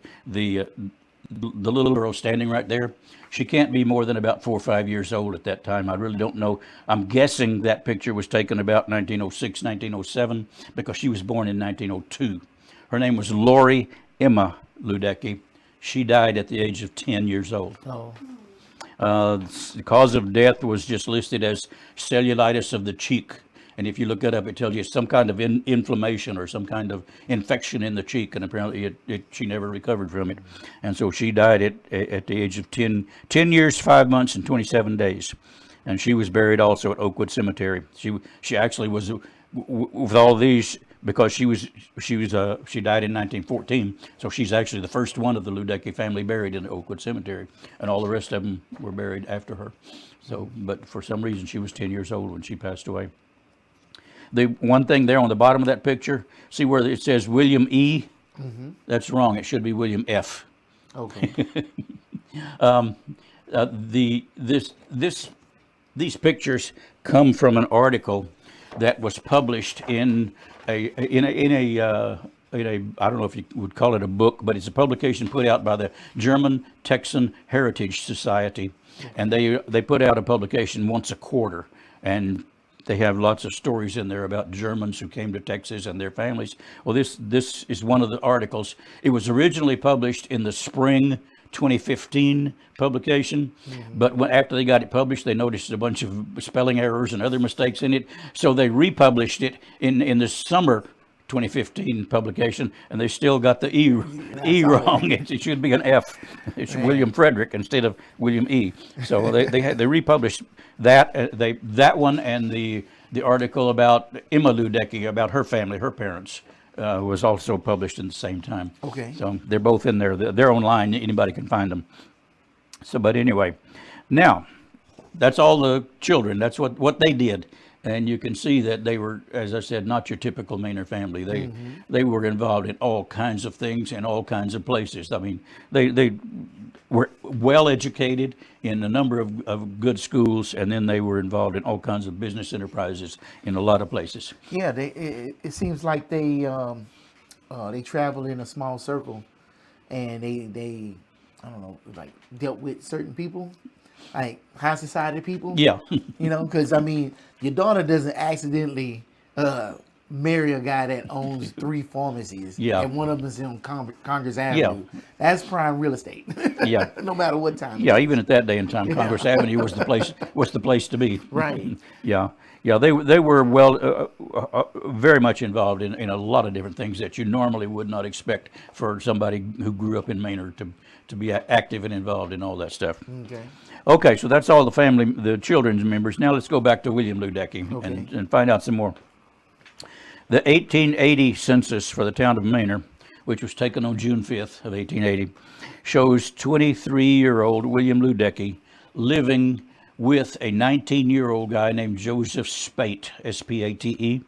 little girl standing right there, she can't be more than about 4 or 5 years old at that time. I really don't know. I'm guessing that picture was taken about 1906, 1907, because she was born in 1902. Her name was Lori Emma Luedecke. She died at the age of 10 years old. Oh. The cause of death was just listed as cellulitis of the cheek. And if you look it up, it tells you some kind of inflammation or some kind of infection in the cheek. And apparently she never recovered from it. And so she died at the age of 10 years, 5 months, and 27 days. And she was buried also at Oakwood Cemetery. She actually was, with all these, because she died in 1914, so she's actually the first one of the Luedecke family buried in the Oakwood Cemetery, and all the rest of them were buried after her. So, but for some reason, she was 10 years old when she passed away. The one thing there on the bottom of that picture, see where it says William E? Mm-hmm. That's wrong. It should be William F. Okay. These pictures come from an article that was published in a I don't know if you would call it a book, but it's a publication put out by the German Texan Heritage Society, and they put out a publication once a quarter, and they have lots of stories in there about Germans who came to Texas and their families. Well, this is one of the articles. It was originally published in the spring 2015 publication, but after they got it published, they noticed a bunch of spelling errors and other mistakes in it, so they republished it in the summer 2015 publication, and they still got the E wrong. It should be an F. It's William Frederick instead of William E. So they republished that that one, and the article about Emma Luedecke, about her family, her parents, was also published in the same time. Okay. So they're both in there. They're online. Anybody can find them. So, but anyway, now that's all the children. That's what they did. And you can see that they were, as I said, not your typical Manor family. They were involved in all kinds of things in all kinds of places. I mean, they were well educated in a number of good schools, and then they were involved in all kinds of business enterprises in a lot of places. Yeah, it seems like they traveled in a small circle, and they I don't know, like dealt with certain people, like high society people. Yeah. You know, because I mean, your daughter doesn't accidentally marry a guy that owns 3 pharmacies. Yeah. And one of them is in Congress Avenue. That's prime real estate. Yeah. No matter what time. Yeah, even at that day and time, Congress Avenue was the place to be. Right. Yeah, yeah, they were well, very much involved in a lot of different things that you normally would not expect for somebody who grew up in Manor to be active and involved in all that stuff. Okay. Okay, so that's all the children's members. Now let's go back to William Luedecke and find out some more. The 1880 census for the town of Manor, which was taken on June 5th of 1880, shows 23-year-old William Luedecke living with a 19-year-old guy named Joseph Spate, S-P-A-T-E,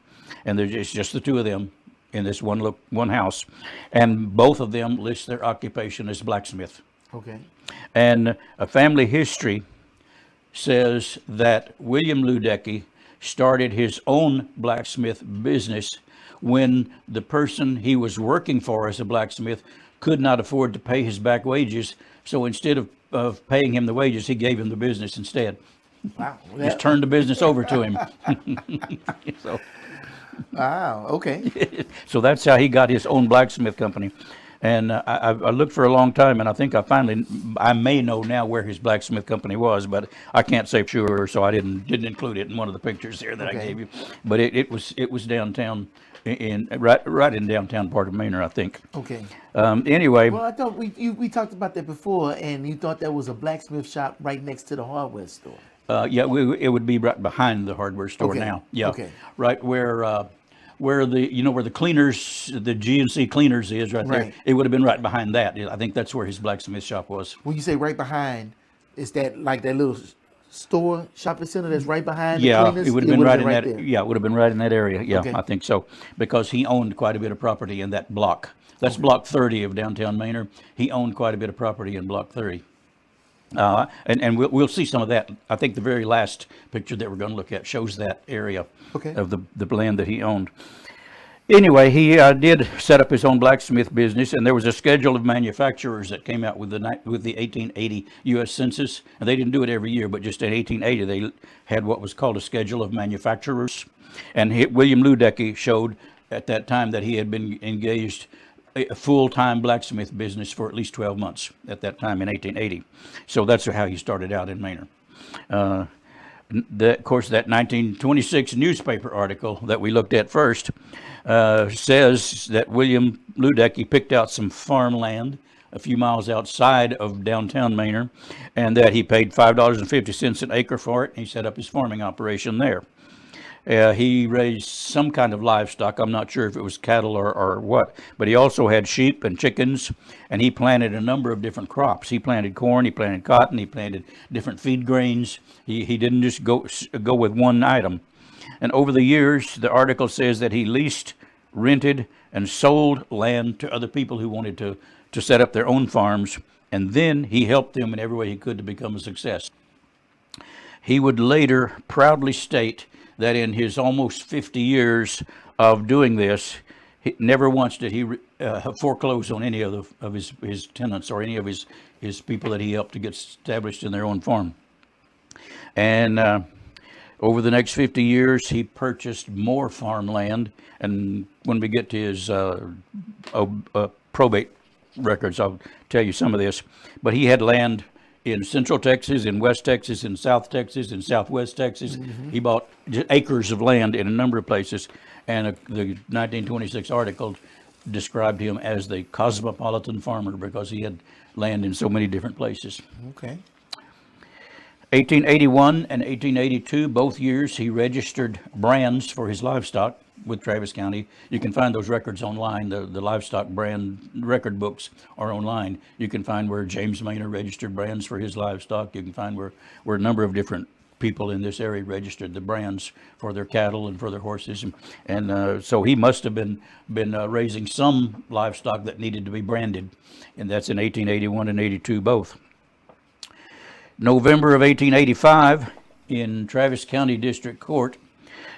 and it's just the two of them in this one house, and both of them list their occupation as blacksmith. Okay. And a family history says that William Luedecke started his own blacksmith business when the person he was working for as a blacksmith could not afford to pay his back wages. So instead of paying him the wages, he gave him the business instead. Wow. Just turned the business over to him. So, Wow. Okay. so that's how he got his own blacksmith company. And I looked for a long time, and I think I may know now where his blacksmith company was, but I can't say for sure, so I didn't include it in one of the pictures there that I gave you. But it was downtown, right in downtown part of Manor, I think. Okay. Anyway. Well, I thought we talked about that before, and you thought that was a blacksmith shop right next to the hardware store. Yeah, it would be right behind the hardware store now. Yeah. Okay. Right where the cleaners, the GNC cleaners is right there. Right. It would have been right behind that. I think that's where his blacksmith shop was. When you say right behind, is that like that little store shopping center that's right behind Yeah, the cleaners? it would have been right in that. there. Yeah, it would have been right in that area. Yeah, Okay. I think so, because he owned quite a bit of property in that block. That's block 30 of downtown Manor. He owned quite a bit of property in block 30. And we'll see some of that. I think the very last picture that we're going to look at shows that area of the land that he owned. Anyway, he did set up his own blacksmith business, and there was a schedule of manufacturers that came out with the 1880 U.S. Census, and they didn't do it every year, but just in 1880 they had what was called a schedule of manufacturers, and William Luedecke showed at that time that he had been engaged a full-time blacksmith business for at least 12 months at that time in 1880. So that's how he started out in Manor. Of course, that 1926 newspaper article that we looked at first says that William Luedecke picked out some farmland a few miles outside of downtown Manor, and that he paid $5.50 an acre for it, and he set up his farming operation there. He raised some kind of livestock. I'm not sure if it was cattle or what, but he also had sheep and chickens, and he planted a number of different crops. He planted corn, he planted cotton, he planted different feed grains. He didn't just go with one item. And over the years, the article says that he leased, rented, and sold land to other people who wanted to set up their own farms, and then he helped them in every way he could to become a success. He would later proudly state that in his almost 50 years of doing this, never once did he foreclose on any of his tenants or any of his people that he helped to get established in their own farm. And Over the next 50 years, he purchased more farmland. And when we get to his probate records, I'll tell you some of this. But he had land in Central Texas, in West Texas, in South Texas, in Southwest Texas. He bought acres of land in a number of places. And the 1926 article described him as the cosmopolitan farmer because he had land in so many different places. Okay. 1881 and 1882, both years, he registered brands for his livestock with Travis County. You can find those records online. The livestock brand record books are online. You can find where James Manor registered brands for his livestock. You can find where a number of different people in this area registered the brands for their cattle and for their horses. And so he must have been raising some livestock that needed to be branded. And that's in 1881 and 82 both. November of 1885, in Travis County District Court,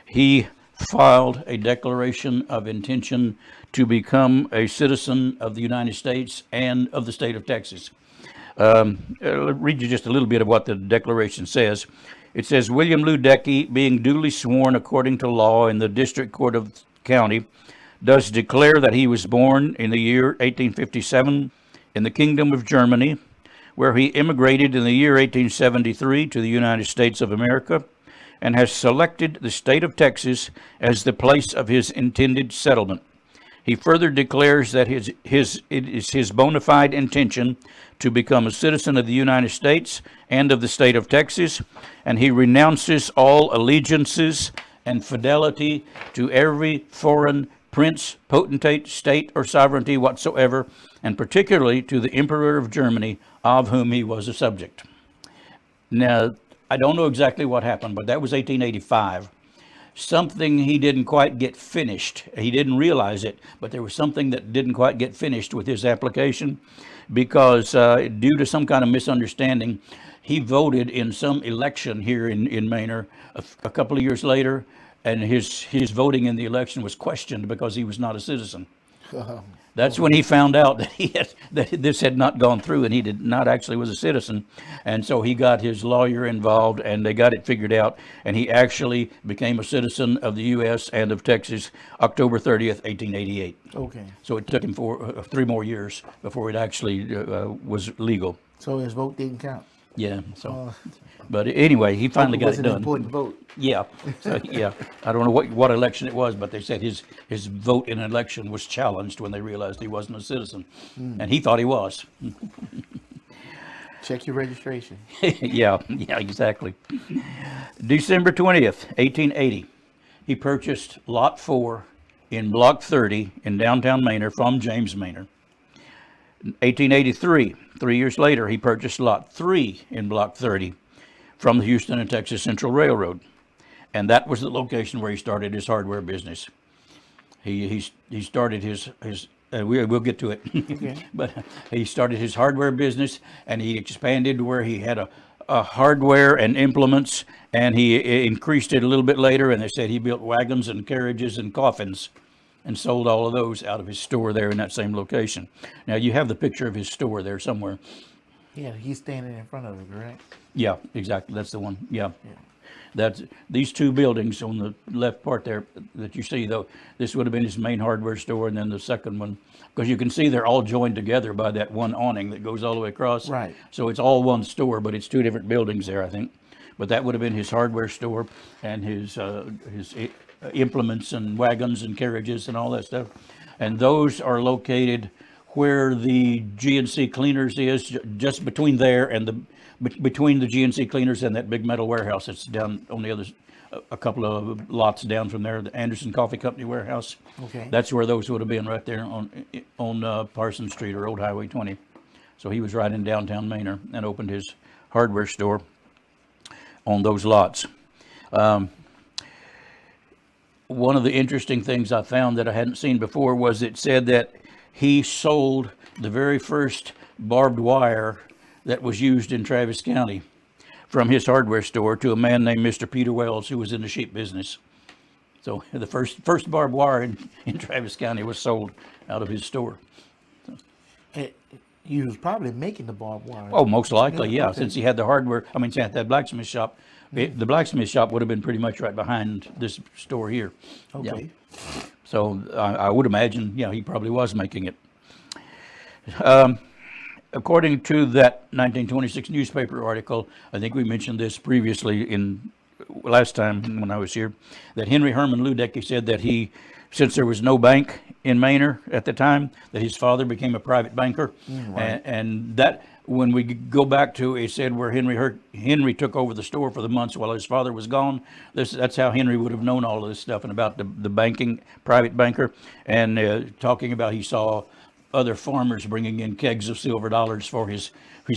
he filed a declaration of intention to become a citizen of the United States and of the state of Texas. I'll read you just a little bit of what the declaration says. It says, William Luedecke, being duly sworn according to law in the District Court of the County, does declare that he was born in the year 1857 in the Kingdom of Germany, where he immigrated in the year 1873 to the United States of America, and has selected the state of Texas as the place of his intended settlement. He further declares that it is his bona fide intention to become a citizen of the United States and of the state of Texas, and he renounces all allegiances and fidelity to every foreign prince, potentate, state, or sovereignty whatsoever, and particularly to the Emperor of Germany, of whom he was a subject. Now, I don't know exactly what happened, but that was 1885. Something he didn't quite get finished. He didn't realize it, but there was something that didn't quite get finished with his application because due to some kind of misunderstanding, he voted in some election here in Manor a couple of years later, and his voting in the election was questioned because he was not a citizen. That's when he found out that this had not gone through and he did not actually was a citizen. And so he got his lawyer involved and they got it figured out. And he actually became a citizen of the U.S. and of Texas October 30th, 1888. Okay. So it took him 3 more years before it actually was legal. So his vote didn't count. Yeah. So, but anyway, he finally got it done. An important vote. Yeah. So, yeah. I don't know what election it was, but they said his vote in an election was challenged when they realized he wasn't a citizen, and he thought he was. Check your registration. Yeah. Exactly. December 20th, 1880, he purchased Lot 4 in Block 30 in downtown Manor from James Manor. 1883, 3 years later, he purchased Lot 3 in Block 30 from the Houston and Texas Central Railroad. And that was the location where he started his hardware business. He started his we'll get to it. Okay. But he started his hardware business and he expanded to where he had a hardware and implements, and he increased it a little bit later, and they said he built wagons and carriages and coffins and sold all of those out of his store there in that same location. Now you have the picture of his store there somewhere. Yeah, he's standing in front of it, correct? Yeah, exactly. That's the one. Yeah. That's these 2 buildings on the left part there that you see, though. This would have been his main hardware store, and then the second one, because you can see they're all joined together by that one awning that goes all the way across. Right. So it's all one store, but it's 2 different buildings there, I think. But that would have been his hardware store and his implements and wagons and carriages and all that stuff. And those are located where the GNC Cleaners is, just between there and between the GNC Cleaners and that big metal warehouse that's down on the other, a couple of lots down from there, the Anderson Coffee Company warehouse. Okay. That's where those would have been, right there on Parsons Street or Old Highway 20. So he was right in downtown Manor and opened his hardware store on those lots. One of the interesting things I found that I hadn't seen before was it said that he sold the very first barbed wire that was used in Travis County from his hardware store to a man named Mr. Peter Wells, who was in the sheep business. So the first barbed wire in Travis County was sold out of his store. He was probably making the barbed wire. Oh, most likely, yeah. Okay. Since he had the hardware, I mean, he had that blacksmith shop. The blacksmith shop would have been pretty much right behind this store here. Yeah. Okay. So I would imagine, yeah, he probably was making it. According to that 1926 newspaper article, I think we mentioned this previously in last time when I was here, that Henry Herman Luedecke said that he, since there was no bank in Manor at the time, that his father became a private banker, and that when we go back to, it said where Henry took over the store for the months while his father was gone. That's how Henry would have known all of this stuff and about the banking, private banker, and talking about he saw other farmers bringing in kegs of silver dollars for his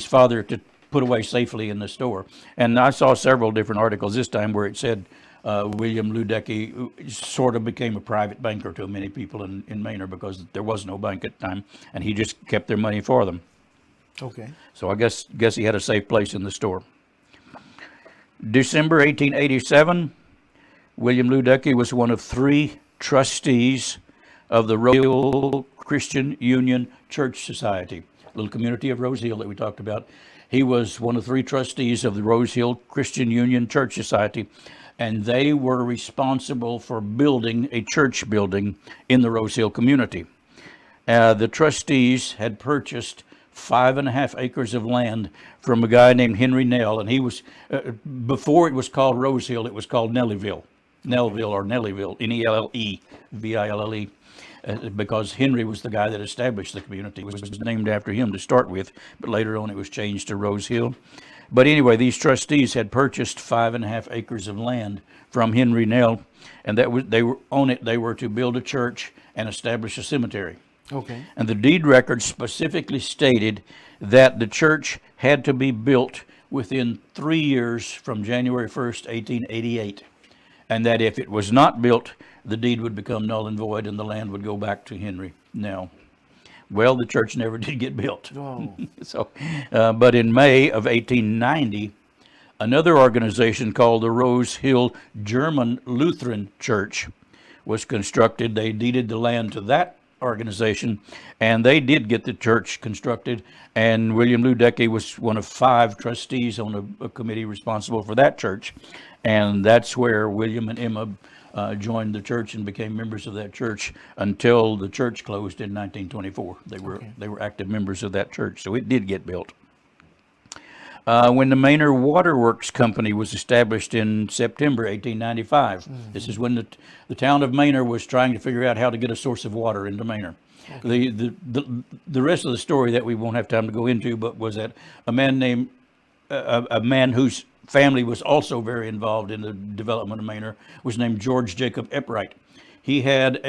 father to put away safely in the store. And I saw several different articles this time where it said William Luedecke sort of became a private banker to many people in Manor because there was no bank at the time, and he just kept their money for them. Okay. So I guess he had a safe place in the store. December 1887, William Luedecke was one of 3 trustees of the Royal Christian Union Church Society, little community of Rose Hill that we talked about. He was one of 3 trustees of the Rose Hill Christian Union Church Society, and they were responsible for building a church building in the Rose Hill community. The trustees had purchased 5.5 acres of land from a guy named Henry Nell, and he was, before it was called Rose Hill, it was called Nellyville or Nellyville, Nelleville, because Henry was the guy that established the community. It was named after him to start with, but later on it was changed to Rose Hill. But anyway, these trustees had purchased 5.5 acres of land from Henry Nell, and they were to build a church and establish a cemetery. Okay. And the deed record specifically stated that the church had to be built within 3 years from January 1st, 1888, and that if it was not built, the deed would become null and void and the land would go back to Henry Nell. Well, the church never did get built. Oh. But in May of 1890, another organization called the Rose Hill German Lutheran Church was constructed. They deeded the land to that organization, and they did get the church constructed, and William Luedecke was one of 5 trustees on a committee responsible for that church, and that's where William and Emma joined the church and became members of that church until the church closed in 1924. They were active members of that church, so it did get built. When the Manor Waterworks Company was established in September 1895, this is when the town of Manor was trying to figure out how to get a source of water into Manor. The rest of the story that we won't have time to go into, but was that a man whose family was also very involved in the development of Manor was named George Jacob Epwright. He had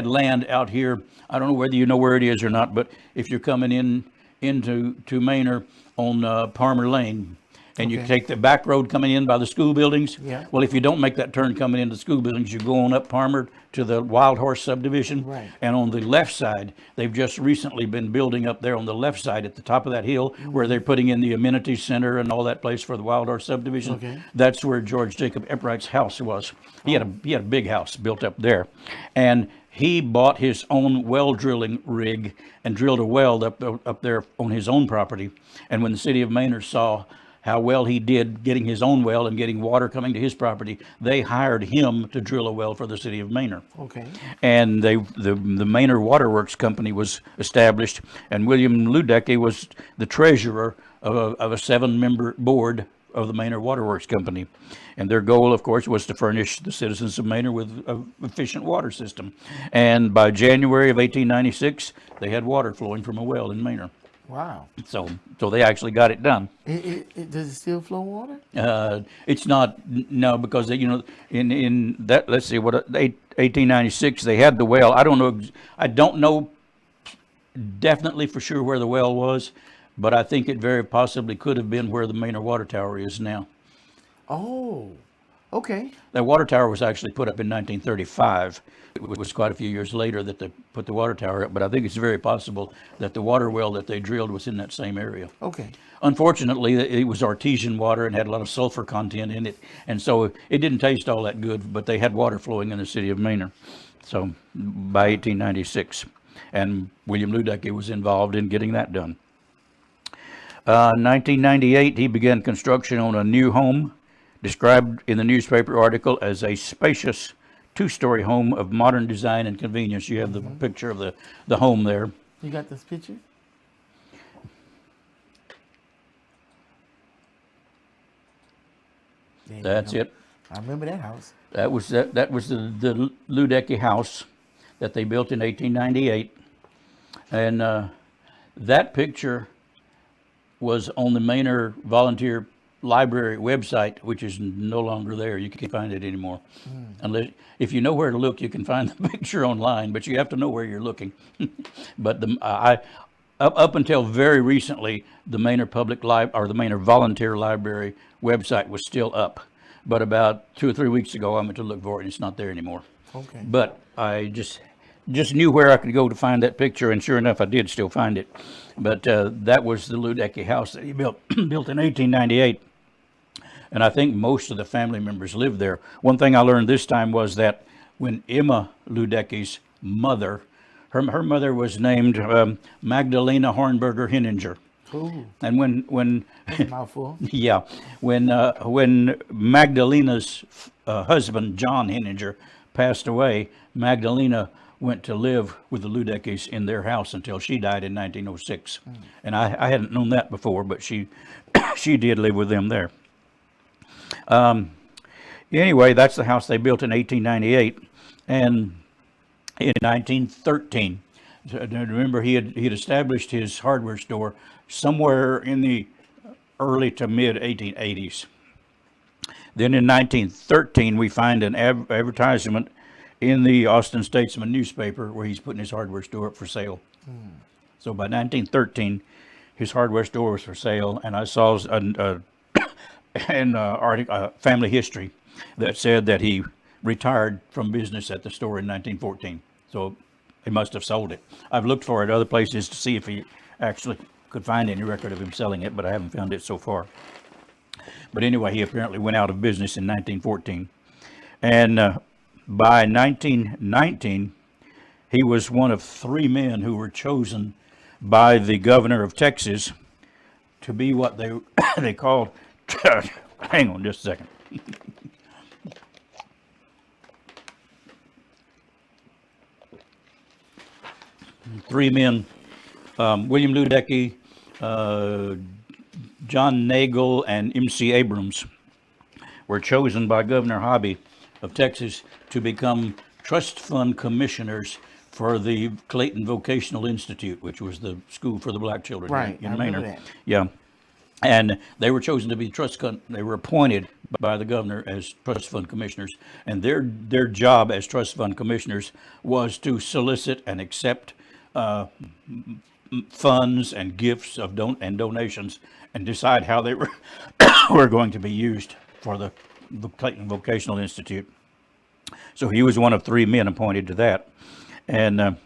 land out here. I don't know whether you know where it is or not, but if you're coming into Manor on Palmer Lane, and you take the back road coming in by the school buildings. Yeah. Well, if you don't make that turn coming into the school buildings, you go on up Palmer to the Wild Horse subdivision. Right. And on the left side, they've just recently been building up there on the left side at the top of that hill, where they're putting in the amenity center and all that place for the Wild Horse subdivision. Okay. That's where George Jacob Epwright's house was. He had a big house built up there, and he bought his own well drilling rig and drilled a well up there on his own property. And when the city of Manor saw how well he did getting his own well and getting water coming to his property, they hired him to drill a well for the city of Manor. Okay. And the Manor Waterworks Company was established, and William Luedecke was the treasurer of a 7-member board of the Manor Waterworks Company. And their goal, of course, was to furnish the citizens of Manor with an efficient water system. And by January of 1896, they had water flowing from a well in Manor. Wow. So they actually got it done. Does it still flow water? It's not, no, because in that, let's see, 1896 they had the well. I don't know definitely for sure where the well was, but I think it very possibly could have been where the Manor Water Tower is now. Oh, okay. That water tower was actually put up in 1935. It was quite a few years later that they put the water tower up, but I think it's very possible that the water well that they drilled was in that same area. Okay. Unfortunately, it was artesian water and had a lot of sulfur content in it, and so it didn't taste all that good, but they had water flowing in the city of Manor. So by 1896. and William Luedecke was involved in getting that done. 1998, he began construction on a new home, described in the newspaper article as a spacious two-story home of modern design and convenience. You have the picture of the home there. You got this picture? There you That's go. it. I remember that house. That was the Luedecke house that they built in 1898, and that picture was on the Manor Volunteer Library website, which is no longer there. You can't find it anymore, unless if you know where to look, you can find the picture online. But you have to know where you're looking. But up until very recently, the Manor the Manor Volunteer Library website was still up. But about 2 or 3 weeks ago, I went to look for it, and it's not there anymore. Okay. But I just knew where I could go to find that picture, and sure enough, I did still find it. But that was the Luedecke house that he built built in 1898, and I think most of the family members lived there. One thing I learned this time was that when Emma Luedecke's mother, her mother was named Magdalena Hornberger Henninger. Ooh, And when that's a mouthful. yeah, when Magdalena's husband John Henninger passed away, Magdalena went to live with the Luedeckes in their house until she died in 1906. And I hadn't known that before, but she she did live with them there. Anyway, that's the house they built in 1898, and in 1913. Remember, he had established his hardware store somewhere in the early to mid 1880s. Then in 1913, we find an advertisement in the Austin Statesman newspaper where he's putting his hardware store up for sale. So by 1913, his hardware store was for sale, and I saw an article, family history, that said that he retired from business at the store in 1914. So he must have sold it. I've looked for it other places to see if he actually could find any record of him selling it, but I haven't found it so far. But anyway, he apparently went out of business in 1914. And by 1919, he was one of 3 men who were chosen by the governor of Texas to be what they called, hang on just a second. 3 men, William Luedecke, John Nagel, and M.C. Abrams, were chosen by Governor Hobby of Texas to become trust fund commissioners for the Clayton Vocational Institute, which was the school for the black children Right, in I remember Manor. that. Yeah. And they were chosen to be they were appointed by the governor as trust fund commissioners, and their job as trust fund commissioners was to solicit and accept funds and gifts of donations, and decide how they were were going to be used for the Clayton Vocational Institute. So he was one of 3 men appointed to that, and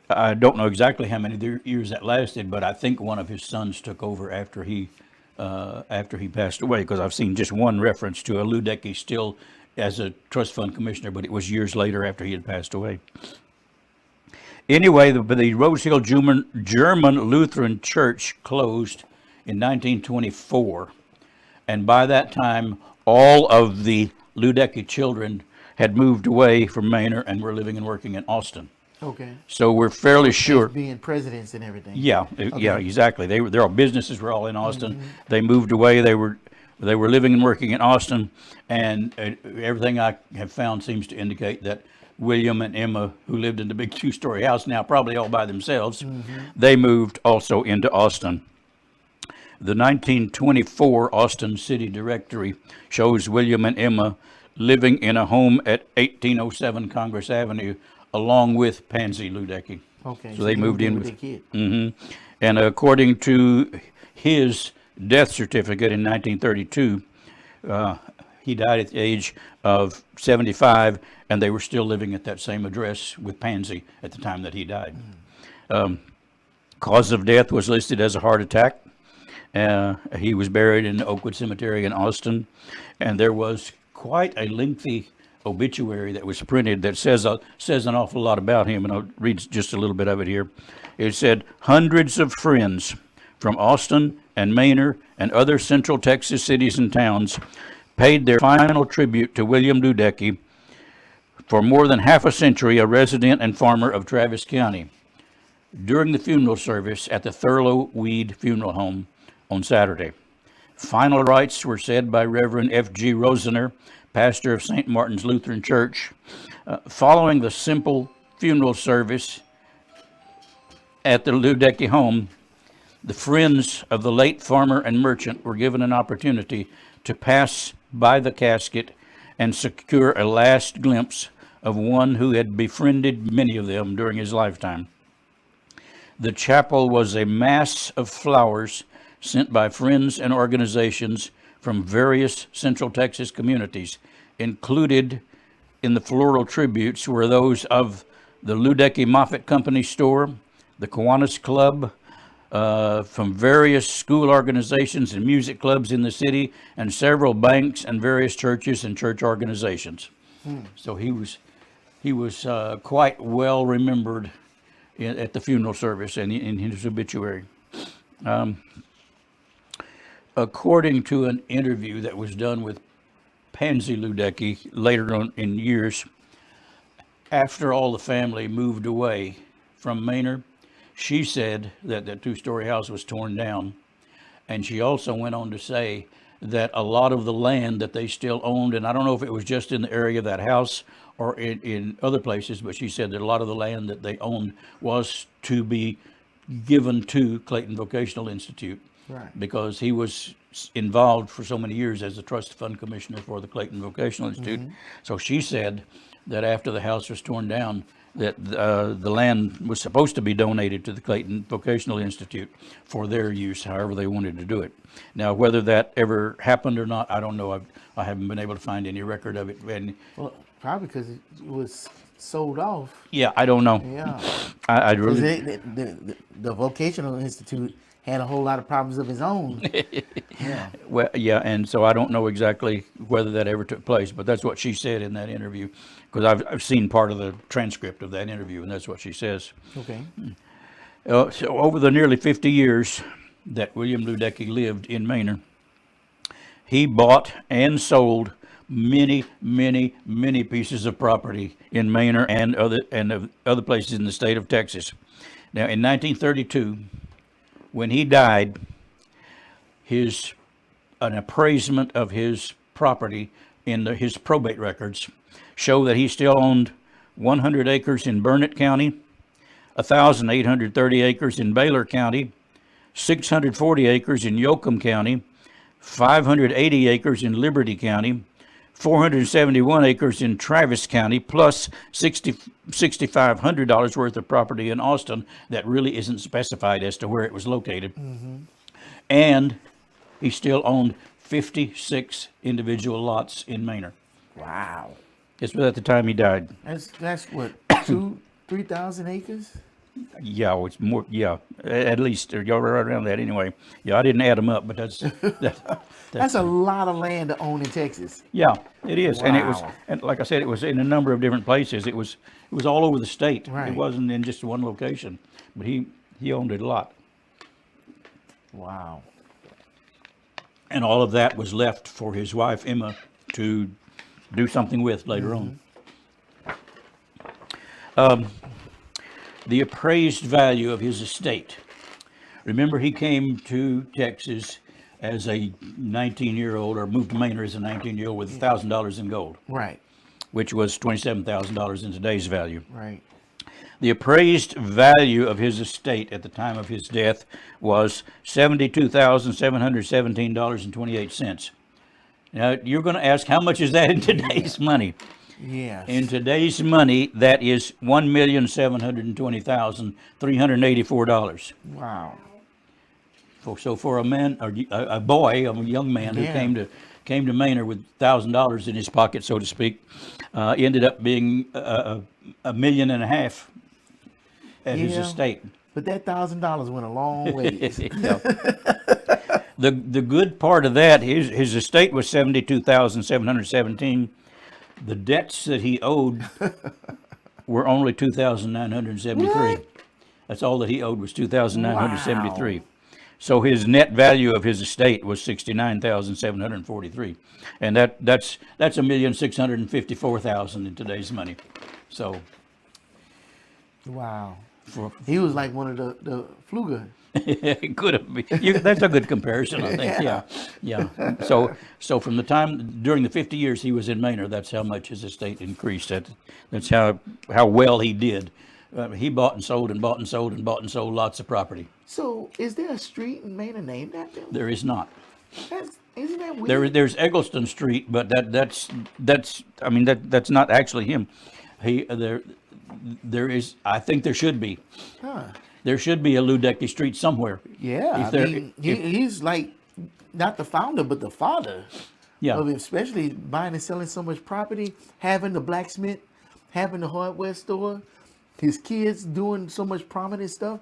I don't know exactly how many years that lasted, but I think one of his sons took over after he passed away, because I've seen just one reference to a Luedecke still as a trust fund commissioner, but it was years later after he had passed away. Anyway, the Rose Hill German Lutheran Church closed in 1924, and by that time, all of the Luedecke children had moved away from Manor and were living and working in Austin. Okay. So we're fairly sure. Being presidents and everything. Yeah, yeah, exactly. Their businesses were all in Austin. They moved away. They were living and working in Austin, and everything I have found seems to indicate that William and Emma, who lived in the big 2-story house now, probably all by themselves, they moved also into Austin. The 1924 Austin City Directory shows William and Emma living in a home at 1807 Congress Avenue, along with Pansy Luedecke. Okay. So they moved in with with the kid. And according to his death certificate in 1932, he died at the age of 75, and they were still living at that same address with Pansy at the time that he died. Cause of death was listed as a heart attack. He was buried in Oakwood Cemetery in Austin, and there was quite a lengthy obituary that was printed that says an awful lot about him, and I'll read just a little bit of it here. It said, "Hundreds of friends from Austin and Manor and other central Texas cities and towns paid their final tribute to William Luedecke, for more than half a century a resident and farmer of Travis County," during the funeral service at the Thurlow Weed Funeral Home on Saturday. Final rites were said by Reverend F.G. Rosener, pastor of St. Martin's Lutheran Church. Following the simple funeral service at the Luedecke home, the friends of the late farmer and merchant were given an opportunity to pass by the casket and secure a last glimpse of one who had befriended many of them during his lifetime. The chapel was a mass of flowers sent by friends and organizations from various Central Texas communities. Included in the floral tributes were those of the Luedecke Moffett Company store, the Kiwanis Club, from various school organizations and music clubs in the city, and several banks and various churches and church organizations. So he was quite well remembered at the funeral service and in his obituary. According to an interview that was done with Pansy Luedecke later on in years, after all the family moved away from Manor, she said that the two-story house was torn down. And she also went on to say that a lot of the land that they still owned, and I don't know if it was just in the area of that house or in other places, but she said that a lot of the land that they owned was to be given to Clayton Vocational Institute. Right. Because he was involved for so many years as the trust fund commissioner for the Clayton Vocational Institute. So she said that after the house was torn down, that the land was supposed to be donated to the Clayton Vocational Institute for their use, however they wanted to do it. Now, whether that ever happened or not, I don't know. I haven't been able to find any record of it. And Well, probably because it was sold off. yeah, I don't know. Yeah. I 'Cause really, the Vocational Institute had a whole lot of problems of his own. Yeah. well, yeah, and so I don't know exactly whether that ever took place, but that's what she said in that interview, because I've seen part of the transcript of that interview, and that's what she says. Okay. So over the nearly 50 years that William Luedecke lived in Manor, he bought and sold many, many, many pieces of property in Manor and other places in the state of Texas. Now, in 1932, when he died, an appraisement of his property in his probate records show that he still owned 100 acres in Burnett County, 1,830 acres in Baylor County, 640 acres in Yoakum County, 580 acres in Liberty County, 471 acres in Travis County, plus $6,500 worth of property in Austin that really isn't specified as to where it was located. And he still owned 56 individual lots in Manor. Wow. This was at the time he died. That's what, 3,000 acres? Yeah, it's more. Yeah, at least you're right around that anyway. Yeah, I didn't add them up, but That's a lot of land to own in Texas. yeah, it is, and it was, Wow. and like I said, it was in a number of different places. It was all over the state. Right. It wasn't in just one location, but he owned it a lot, Wow. and all of that was left for his wife Emma to do something with later on. The appraised value of his estate. Remember, he came to Texas as a 19-year-old, or moved to Manor as a 19-year-old with $1,000 in gold, Right. which was $27,000 in today's value. Right. The appraised value of his estate at the time of his death was $72,717.28. Now, you're going to ask, how much is that in today's money? Yes. In today's money, that is $1,720,384. Wow. So for a man, or a boy, a young man who Yeah. came to Manor with $1,000 in his pocket, so to speak, ended up being $1.5 million at his Yeah. estate. But that $1,000 went a long ways. Yeah. The good part of that, his estate was $72,717. The debts that he owed were only 2,973. What? That's all that he owed was 2,973. Wow. So his net value of his estate was 69,743, and that's $1,654,000 in today's money. So Wow. for He was like one of the Fluger. it could have been. That's a good comparison, I think. Yeah. So from the time during the 50 years he was in Manor, that's how much his estate increased. That's how well he did. He bought and sold and bought and sold and bought and sold lots of property. So is there a street in Manor named after him? There is not. Isn't that weird? There's Eggleston Street, but that's not actually him. There is. I think there should be. Huh. There should be a Luedecke Street somewhere. Yeah, If there- he's like not the founder, but the father Yeah. of it, especially buying and selling so much property, having the blacksmith, having the hardware store, his kids doing so much prominent stuff.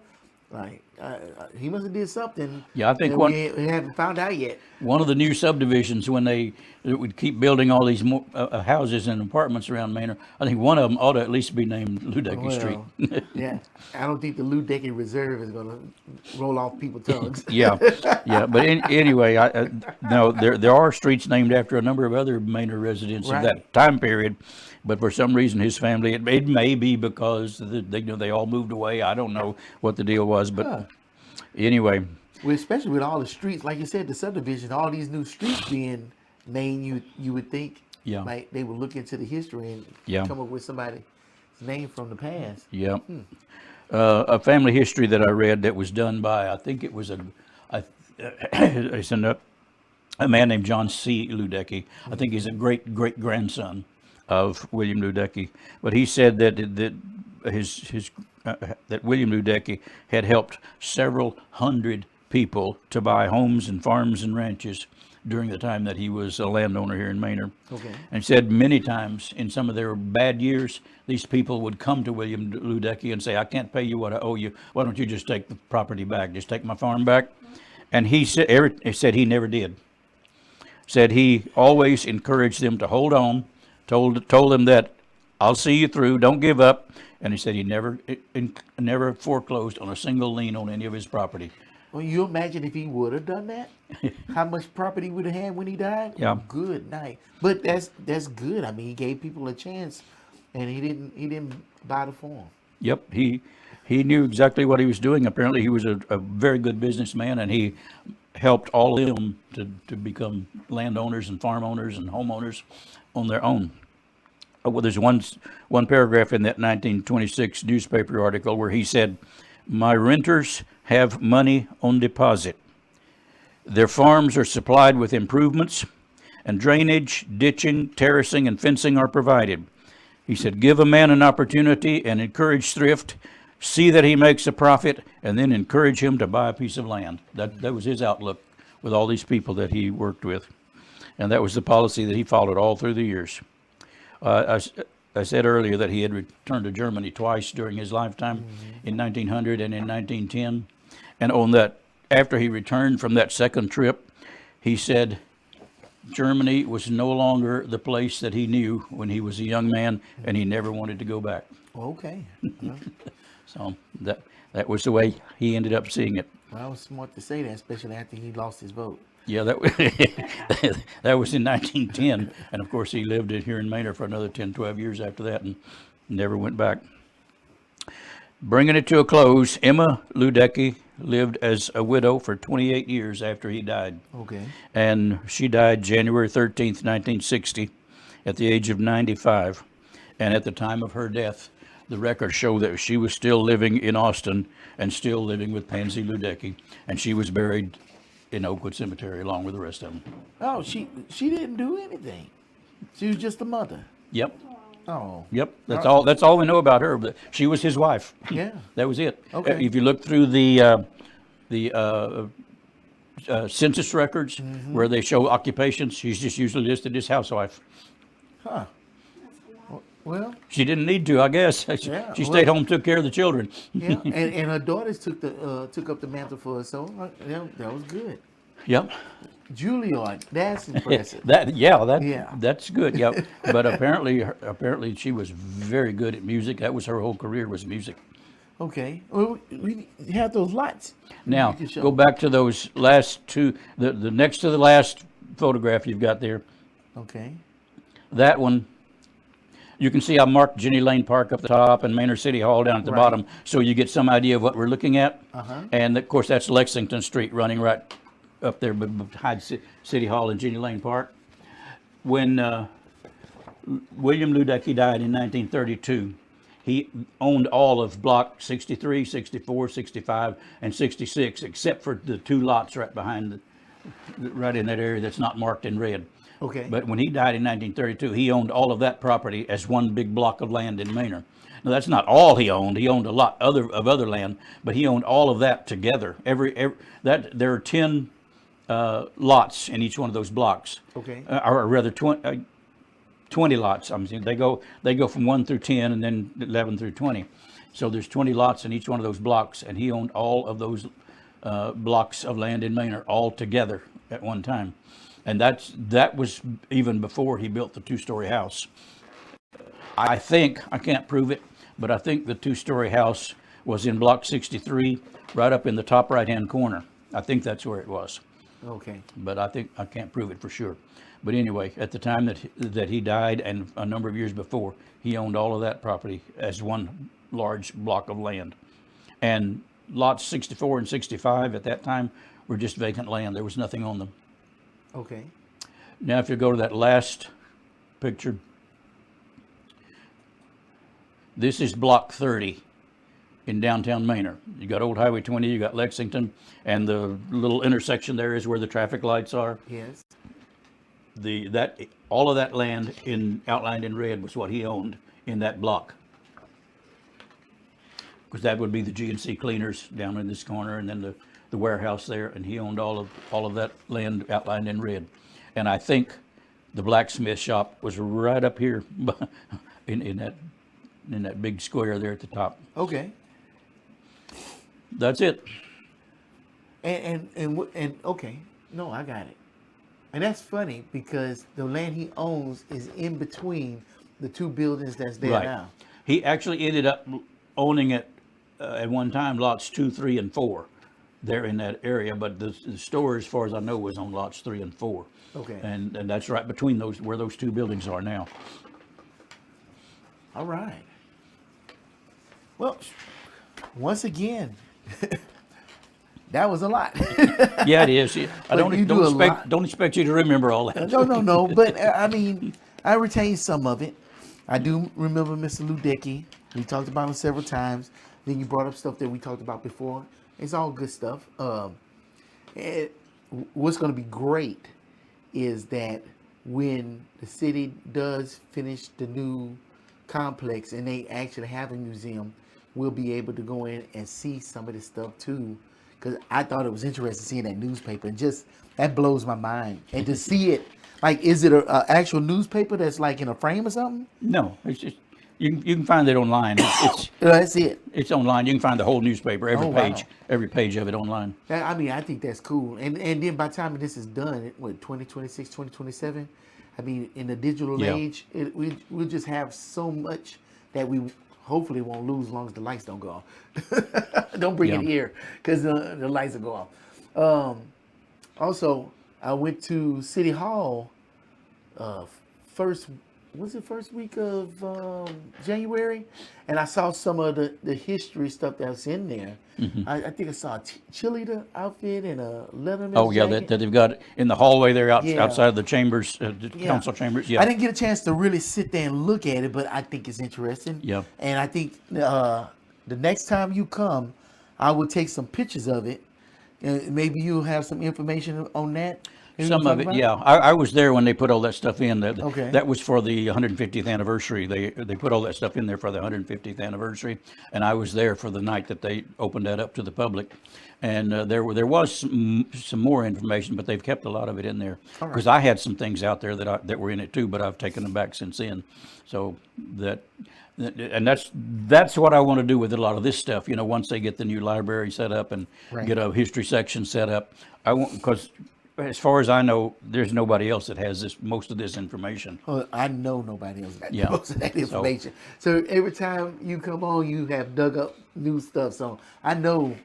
Like he must have did something. Yeah, I think that we haven't found out yet. One of the new subdivisions, when they would keep building all these more, houses and apartments around Manor, I think one of them ought to at least be named Luedecke Street. Yeah, I don't think the Luedecke Reserve is gonna roll off people's tongues. Yeah. But anyway, no, there are streets named after a number of other Manor residents of Right. that time period, but for some reason his family, it may be because they all moved away. I don't know what the deal was, but anyway. Well, especially with all the streets, like you said, the subdivision, all these new streets being named, you would think, Yeah. like they would look into the history and Yeah. come up with somebody's name from the past. Yeah. A family history that I read that was done by, I think it was it's a man named John C. Luedecke. I think he's a great grandson of William Luedecke. But he said that that William Luedecke had helped several hundred people to buy homes and farms and ranches during the time that he was a landowner here in Manor. Okay. And said many times in some of their bad years, these people would come to William Luedecke and say, I can't pay you what I owe you. Why don't you just take the property back? Just take my farm back. And he said he never did. Said he always encouraged them to hold on, told them that I'll see you through, don't give up. And he said he never foreclosed on a single lien on any of his property. Well, you imagine if he would have done that, how much property would have had when he died? Yeah. Good night. But that's good. I mean, he gave people a chance, and he didn't buy the farm. Yep, he knew exactly what he was doing. Apparently, he was a very good businessman, and he helped all of them to become landowners and farm owners and homeowners on their own. Well, there's one paragraph in that 1926 newspaper article where he said, "My renters have money on deposit. Their farms are supplied with improvements, and drainage, ditching, terracing, and fencing are provided." He said, "Give a man an opportunity and encourage thrift. See that he makes a profit, and then encourage him to buy a piece of land." That was his outlook with all these people that he worked with. And that was the policy that he followed all through the years. I said earlier that he had returned to Germany twice during his lifetime, in 1900 and in 1910. And on that, after he returned from that second trip, he said Germany was no longer the place that he knew when he was a young man, and he never wanted to go back. Okay. So that was the way he ended up seeing it. Well, I was smart to say that, especially after he lost his vote. Yeah, that was in 1910, and of course he lived here in Manor for another 10, 12 years after that, and never went back. Bringing it to a close, Emma Luedecke lived as a widow for 28 years after he died. Okay. And she died January 13th, 1960, at the age of 95. And at the time of her death, the records show that she was still living in Austin and still living with Pansy Luedecke, and she was buried in Oakwood Cemetery along with the rest of them. Oh, she didn't do anything. She was just a mother. Yep. Oh. Yep, that's all we know about her. But she was his wife. Yeah. That was it. Okay. If you look through the census records where they show occupations, she's just usually listed as housewife. Huh. Well, She didn't need to, I guess. Yeah, She stayed home, took care of the children. yeah, and her daughters took up the mantle for her, so that was good. Yep. Juilliard, that's impressive. Yeah. That's good. Yep. But apparently she was very good at music. That was her whole career, was music. Okay. Well, we have those lots. Now, You can show. go back to those last two, the next to the last photograph you've got there. Okay. That one, you can see I marked Jenny Lane Park up the top and Manor City Hall down at the Right. bottom, so you get some idea of what we're looking at. Uh-huh. And of course, that's Lexington Street running right up there behind City Hall and Jenny Lane Park. When William Luedecke died in 1932, he owned all of Block 63, 64, 65, and 66, except for the two lots right behind, right in that area that's not marked in red. Okay. But when he died in 1932, he owned all of that property as one big block of land in Manor. Now, that's not all he owned. He owned a lot of other land, but he owned all of that together. There are 10 lots in each one of those blocks. Okay. Or rather, 20 lots. I'm saying they go from 1 through 10 and then 11 through 20. So there's 20 lots in each one of those blocks, and he owned all of those blocks of land in Manor all together at one time. And that was even before he built the two-story house. I think, I can't prove it, but I think the two-story house was in Block 63, right up in the top right-hand corner. I think that's where it was, Okay. but I can't prove it for sure. But anyway, at the time that he died and a number of years before, he owned all of that property as one large block of land. And lots 64 and 65 at that time were just vacant land. There was nothing on them. Okay. Now, if you go to that last picture, this is Block 30 in downtown Manor. You got Old Highway 20, you got Lexington, and the little intersection there is where the traffic lights are. Yes. All of that land outlined in red was what he owned in that block. Because that would be the G&C cleaners down in this corner, and then the warehouse there, and he owned all of that land outlined in red. And I think the blacksmith shop was right up here in that big square there at the top. Okay. That's it. And okay. No, I got it. And that's funny because the land he owns is in between the two buildings that's there Right. now. He actually ended up owning it at one time, lots 2, 3, and 4 there in that area. But the store, as far as I know, was on lots 3 and 4. Okay. And that's right between those, where those two buildings are now. All right. Well, once again, that was a lot. Yeah, it is. I But you do a lot. don't expect you to remember all that. No. But I mean, I retained some of it. I do remember Mr. Luedecke. We talked about him several times. Then you brought up stuff that we talked about before. It's all good stuff. What's going to be great is that when the city does finish the new complex and they actually have a museum, we'll be able to go in and see some of this stuff too. Because I thought it was interesting seeing that newspaper, and just that blows my mind. And to see it, like, is it a actual newspaper that's like in a frame or something? No, it's just you can find it online. That's it. It's online. You can find the whole newspaper, Oh, wow. every page of it online. I mean, I think that's cool. And then by the time this is done, what, 2026, 2027? I mean, in the digital Yeah. age, we'll just have so much that we hopefully won't lose as long as the lights don't go off. Don't bring it Yeah. here because the lights will go off. Also, I went to City Hall first week of January, and I saw some of the history stuff that's in there. Mm-hmm. I think I saw a cheerleader outfit and a Leatherman Oh yeah, jacket. that they've got in the hallway there Yeah. outside of the chambers, the council chambers. Yeah, I didn't get a chance to really sit there and look at it, but I think it's interesting. Yeah. And I think the next time you come, I will take some pictures of it. Maybe you'll have some information on that. You Some know of what it, I'm yeah. I was there when they put all that stuff in. Okay. That was for the 150th anniversary. They put all that stuff in there for the 150th anniversary, and I was there for the night that they opened that up to the public. And there was some more information, but they've kept a lot of it in there. All right. Because I had some things out there that were in it too, but I've taken them back since then. So that's what I want to do with a lot of this stuff. Once they get the new library set up and Right. get a history section set up, I want, because as far as I know, there's nobody else that has most of this information. Well, I know nobody else got Yeah. most of that information. So every time you come on, you have dug up new stuff. So I know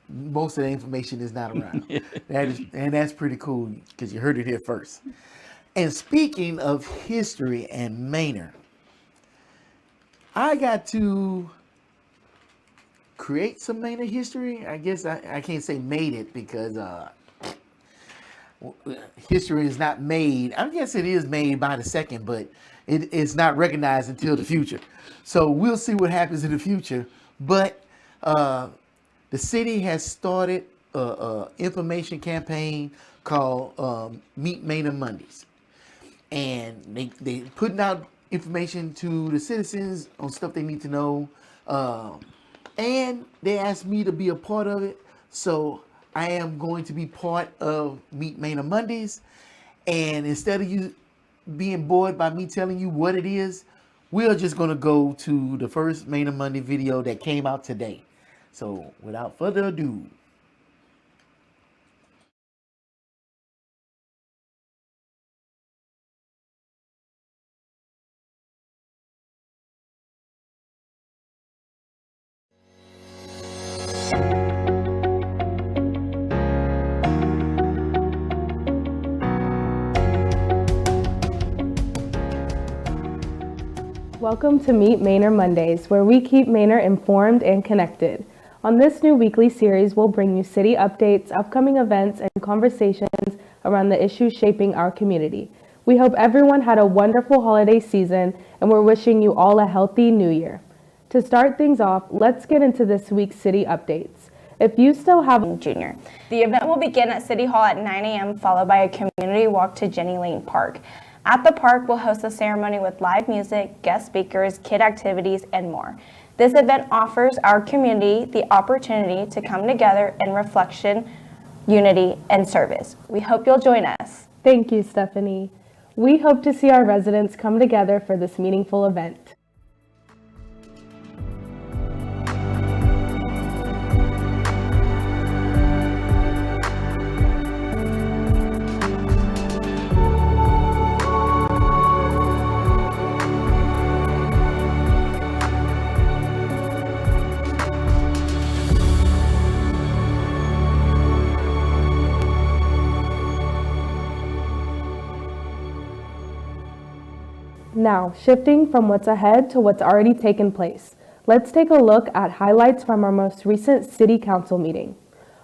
most of the information is not around. That's pretty cool because you heard it here first. And speaking of history and Manor, I got to create some Manor history. I guess I can't say made it because history is not made. I guess it is made by the second, but it's not recognized until the future. So we'll see what happens in the future. But the city has started a information campaign called Meet Manor Mondays, and they putting out information to the citizens on stuff they need to know, and they asked me to be a part of it. So I am going to be part of Meet Manor Mondays, and instead of you being bored by me telling you what it is, we're just going to go to the first Manor Monday video that came out today. So without further ado, Welcome to Meet Manor Mondays, where we keep Manor informed and connected. On this new weekly series, we'll bring you city updates, upcoming events, and conversations around the issues shaping our community. We hope everyone had a wonderful holiday season, and we're wishing you all a healthy new year. To start things off, let's get into this week's city updates. If you still have Jr. The event will begin at City Hall at 9 a.m., followed by a community walk to Jenny Lane Park. At the park, we'll host a ceremony with live music, guest speakers, kid activities, and more. This event offers our community the opportunity to come together in reflection, unity, and service. We hope you'll join us. Thank you, Stephanie. We hope to see our residents come together for this meaningful event. Now, shifting from what's ahead to what's already taken place, let's take a look at highlights from our most recent City Council meeting.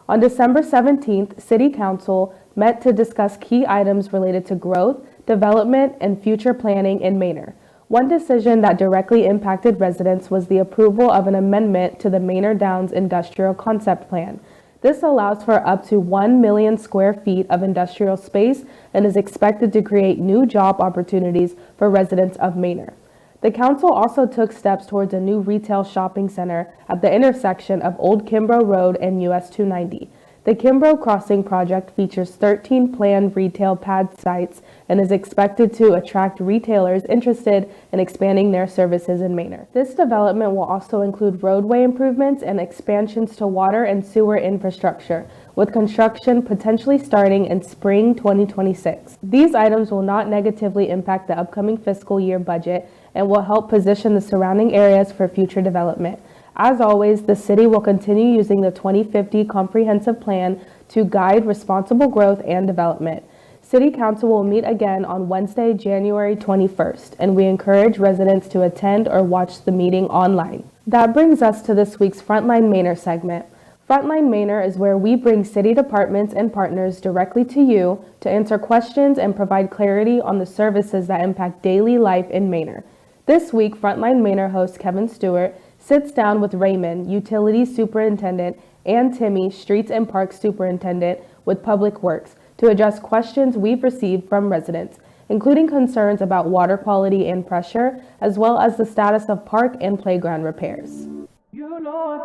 On December 17th, City Council met to discuss key items related to growth, development, and future planning in Manor. One decision that directly impacted residents was the approval of an amendment to the Manor Downs Industrial Concept Plan. This allows for up to 1 million square feet of industrial space and is expected to create new job opportunities for residents of Manor. The council also took steps towards a new retail shopping center at the intersection of Old Kimbrough Road and US 290. The Kimbrough Crossing project features 13 planned retail pad sites and is expected to attract retailers interested in expanding their services in Manor. This development will also include roadway improvements and expansions to water and sewer infrastructure, with construction potentially starting in spring 2026. These items will not negatively impact the upcoming fiscal year budget and will help position the surrounding areas for future development. As always, the city will continue using the 2050 comprehensive plan to guide responsible growth and development. City Council will meet again on Wednesday, January 21st, and we encourage residents to attend or watch the meeting online. That brings us to this week's Frontline Manor segment. Frontline Manor is where we bring city departments and partners directly to you to answer questions and provide clarity on the services that impact daily life in Manor. This week, Frontline Manor host Kevin Stewart sits down with Raymond, Utilities Superintendent, and Timmy, Streets and Parks Superintendent with Public Works, to to address questions we've received from residents, including concerns about water quality and pressure, as well as the status of park and playground repairs. You Lord,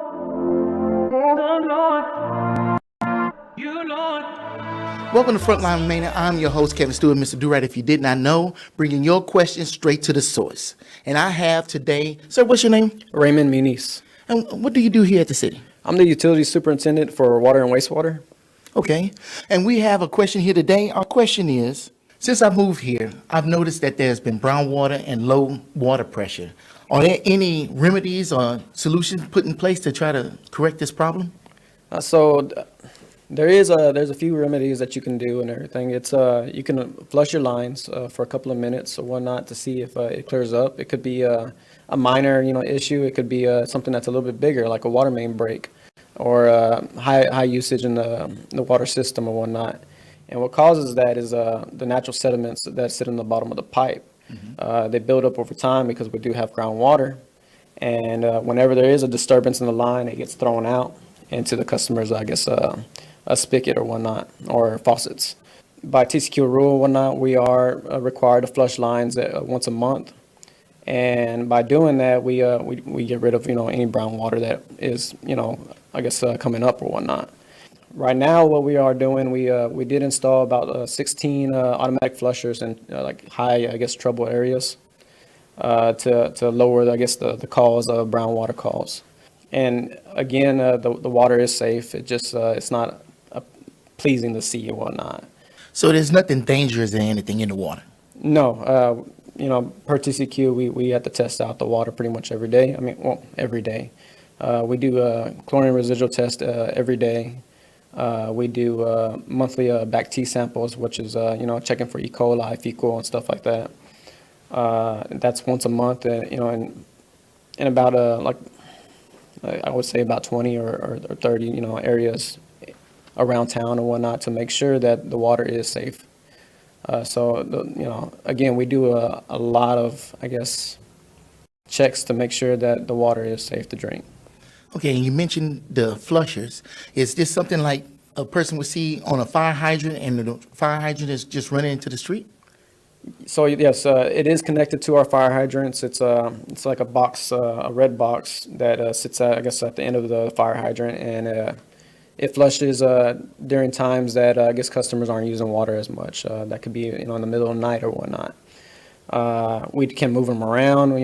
the Lord, you Lord. Welcome to Frontline Manor. I'm your host, Kevin Stewart, Mr. Do Right If You Did Not Know, bringing your questions straight to the source. And I have today, sir, what's your name? Raymond Muniz. And what do you do here at the city? I'm the utility superintendent for water and wastewater. Okay. And we have a question here today. Our question is, since I moved here, I've noticed that there's been brown water and low water pressure. Are there any remedies or solutions put in place to try to correct this problem? There's a few remedies that you can do and everything. It's you can flush your lines for a couple of minutes or whatnot to see if it clears up. It could be a minor issue. It could be something that's a little bit bigger, like a water main break or high usage in the water system or whatnot. And what causes that is the natural sediments that sit in the bottom of the pipe. They build up over time because we do have groundwater. And whenever there is a disturbance in the line, it gets thrown out into the customer's, a spigot or whatnot, or faucets. By TCQ rule and whatnot, we are required to flush lines once a month. And by doing that, we get rid of, any brown water that is, coming up or whatnot. Right now, what we are doing, we did install about 16 automatic flushers in high, trouble areas to lower, the calls of brown water calls. And again, the water is safe. It just it's not pleasing to see and whatnot. So there's nothing dangerous or anything in the water? No, per TCQ, we have to test out the water pretty much every day. Every day. We do chlorine residual test every day. We do monthly back T samples, which is checking for E. coli, fecal, and stuff like that. That's once a month, in about I would say about 20 or 30 areas around town and whatnot to make sure that the water is safe. Again, we do a lot of checks to make sure that the water is safe to drink. Okay, and you mentioned the flushers. Is this something like a person would see on a fire hydrant and the fire hydrant is just running into the street? So yes, it is connected to our fire hydrants. It's like a box, a red box that sits at the end of the fire hydrant, and it flushes during times that customers aren't using water as much. That could be in the middle of the night or whatnot. We can move them around,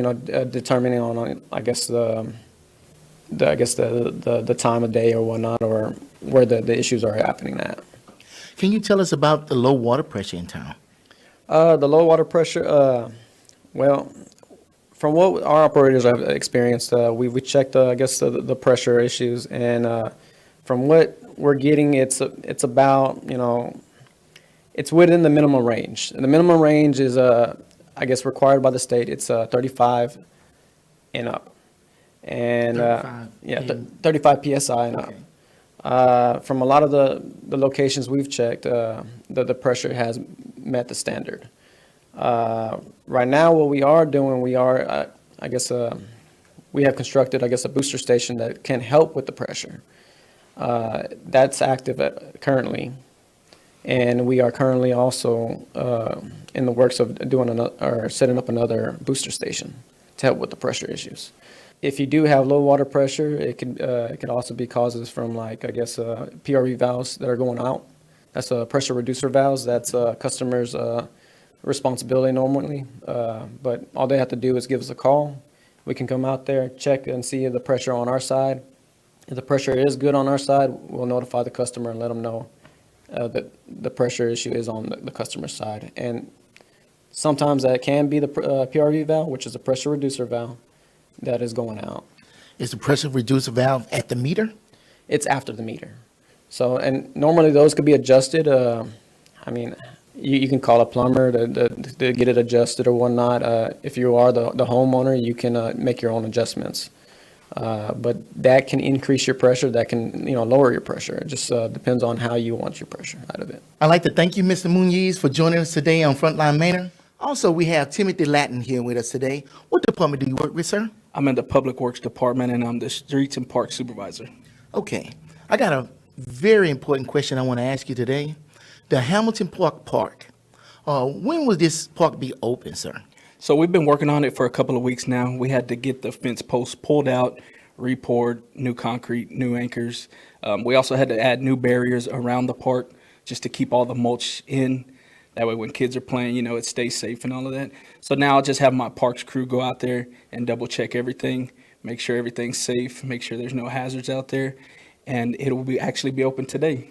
determining on the time of day or whatnot, or where the issues are happening at. Can you tell us about the low water pressure in town? The low water pressure, from what our operators have experienced, we checked, the pressure issues, and from what we're getting, it's about, it's within the minimum range. And the minimum range is, required by the state. It's 35 and up. And 35 PSI and up. From a lot of the locations we've checked, the pressure has met the standard. Right now, what we are doing, we have constructed, a booster station that can help with the pressure. That's active currently, and we are currently also in the works of setting up another booster station to help with the pressure issues. If you do have low water pressure, it can also be causes from PRV valves that are going out. That's pressure reducer valves. That's customers' responsibility normally, but all they have to do is give us a call. We can come out there, check and see the pressure on our side. If the pressure is good on our side, we'll notify the customer and let them know that the pressure issue is on the customer side. And sometimes that can be the PRV valve, which is a pressure reducer valve that is going out. Is the pressure reducer valve at the meter? It's after the meter. So, and normally those could be adjusted. You can call a plumber to get it adjusted or whatnot. If you are the homeowner, you can make your own adjustments. But that can increase your pressure. That can lower your pressure. It just depends on how you want your pressure out of it. I'd like to thank you, Mr. Muniz, for joining us today on Frontline Manor. Also, we have Timothy Lattin here with us today. What department do you work with, sir? I'm in the Public Works Department, and I'm the Streets and Parks Supervisor. Okay. I got a very important question I want to ask you today. the Hamilton Park. When will this park be open, sir? So we've been working on it for a couple of weeks now. We had to get the fence posts pulled out, re-poured, new concrete, new anchors. We also had to add new barriers around the park just to keep all the mulch in. That way when kids are playing, it stays safe and all of that. So now I'll just have my parks crew go out there and double check everything, make sure everything's safe, make sure there's no hazards out there, and it will actually be open today.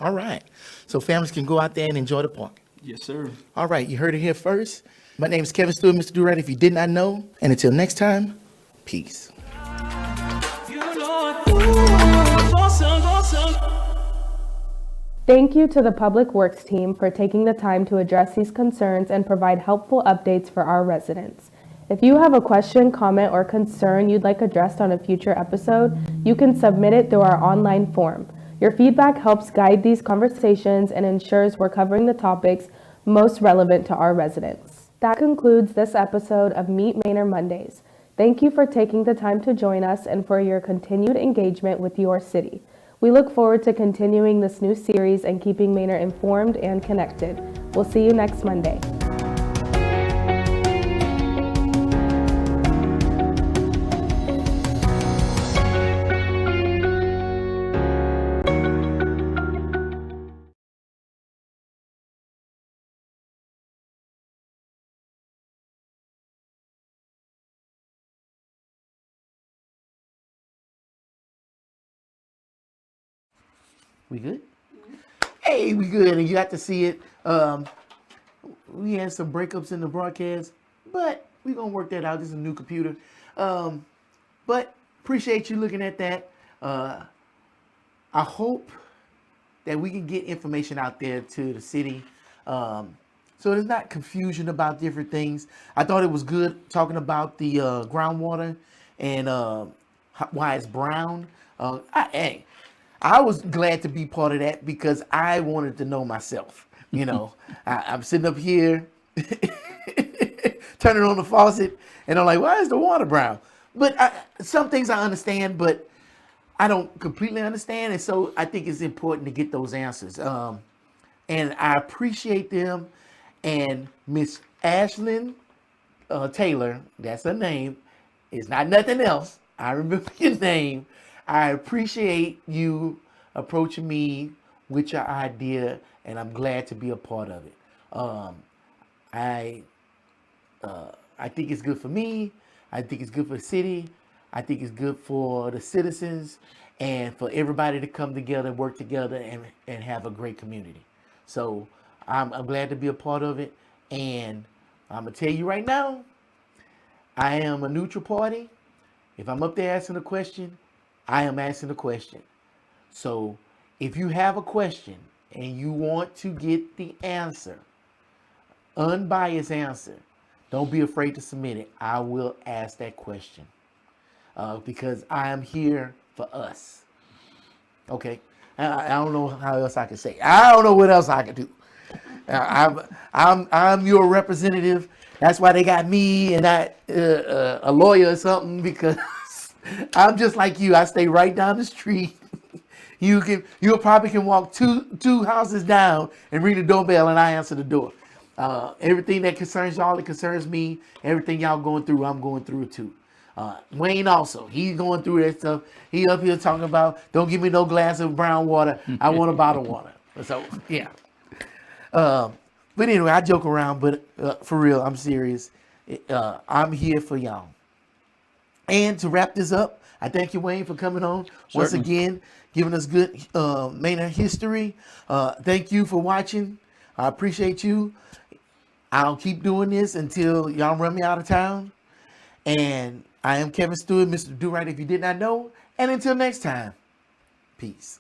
All right. So families can go out there and enjoy the park. Yes, sir. All right. You heard it here first. My name is Kevin Stewart, Mr. Do-Right, if you did not know. And until next time, peace. You Lord. Awesome, awesome. Thank you to the Public Works team for taking the time to address these concerns and provide helpful updates for our residents. If you have a question, comment, or concern you'd like addressed on a future episode, you can submit it through our online form. Your feedback helps guide these conversations and ensures we're covering the topics most relevant to our residents. That concludes this episode of Meet Manor Mondays. Thank you for taking the time to join us and for your continued engagement with your city. We look forward to continuing this new series and keeping Manor informed and connected. We'll see you next Monday. We good? Hey, we good, and you got to see it. We had some breakups in the broadcast, but we're gonna work that out. This is a new computer. But appreciate you looking at that. I hope that we can get information out there to the city. So there's not confusion about different things. I thought it was good talking about the groundwater and why it's brown. I was glad to be part of that because I wanted to know myself. I'm sitting up here turning on the faucet and I'm like, why is the water brown? But some things I understand, but I don't completely understand. And so I think it's important to get those answers. And I appreciate them. And Miss Ashlyn Taylor, that's her name. It's not nothing else. I remember your name. I appreciate you approaching me with your idea, and I'm glad to be a part of it. I think it's good for me. I think it's good for the city. I think it's good for the citizens and for everybody to come together, work together, and have a great community. So I'm glad to be a part of it. And I'm going to tell you right now, I am a neutral party. If I'm up there asking a question, I am asking a question. So if you have a question and you want to get the answer, unbiased answer, don't be afraid to submit it. I will ask that question because I am here for us. Okay? I don't know how else I can say. I don't know what else I can do. I'm your representative. That's why they got me and not a lawyer or something, because I'm just like you. I stay right down the street. You probably can walk two houses down and ring the doorbell and I answer the door. Everything that concerns y'all, it concerns me. Everything y'all going through, I'm going through it too. Wayne also, he's going through that stuff. He up here talking about, don't give me no glass of brown water. I want a bottle of water. So yeah. But anyway, I joke around, but for real, I'm serious. I'm here for y'all. And to wrap this up, I thank you, Wayne, for coming on once again, giving us good Manor history. Thank you for watching. I appreciate you. I'll keep doing this until y'all run me out of town. And I am Kevin Stewart, Mr. Do-Right if you did not know. And until next time, peace.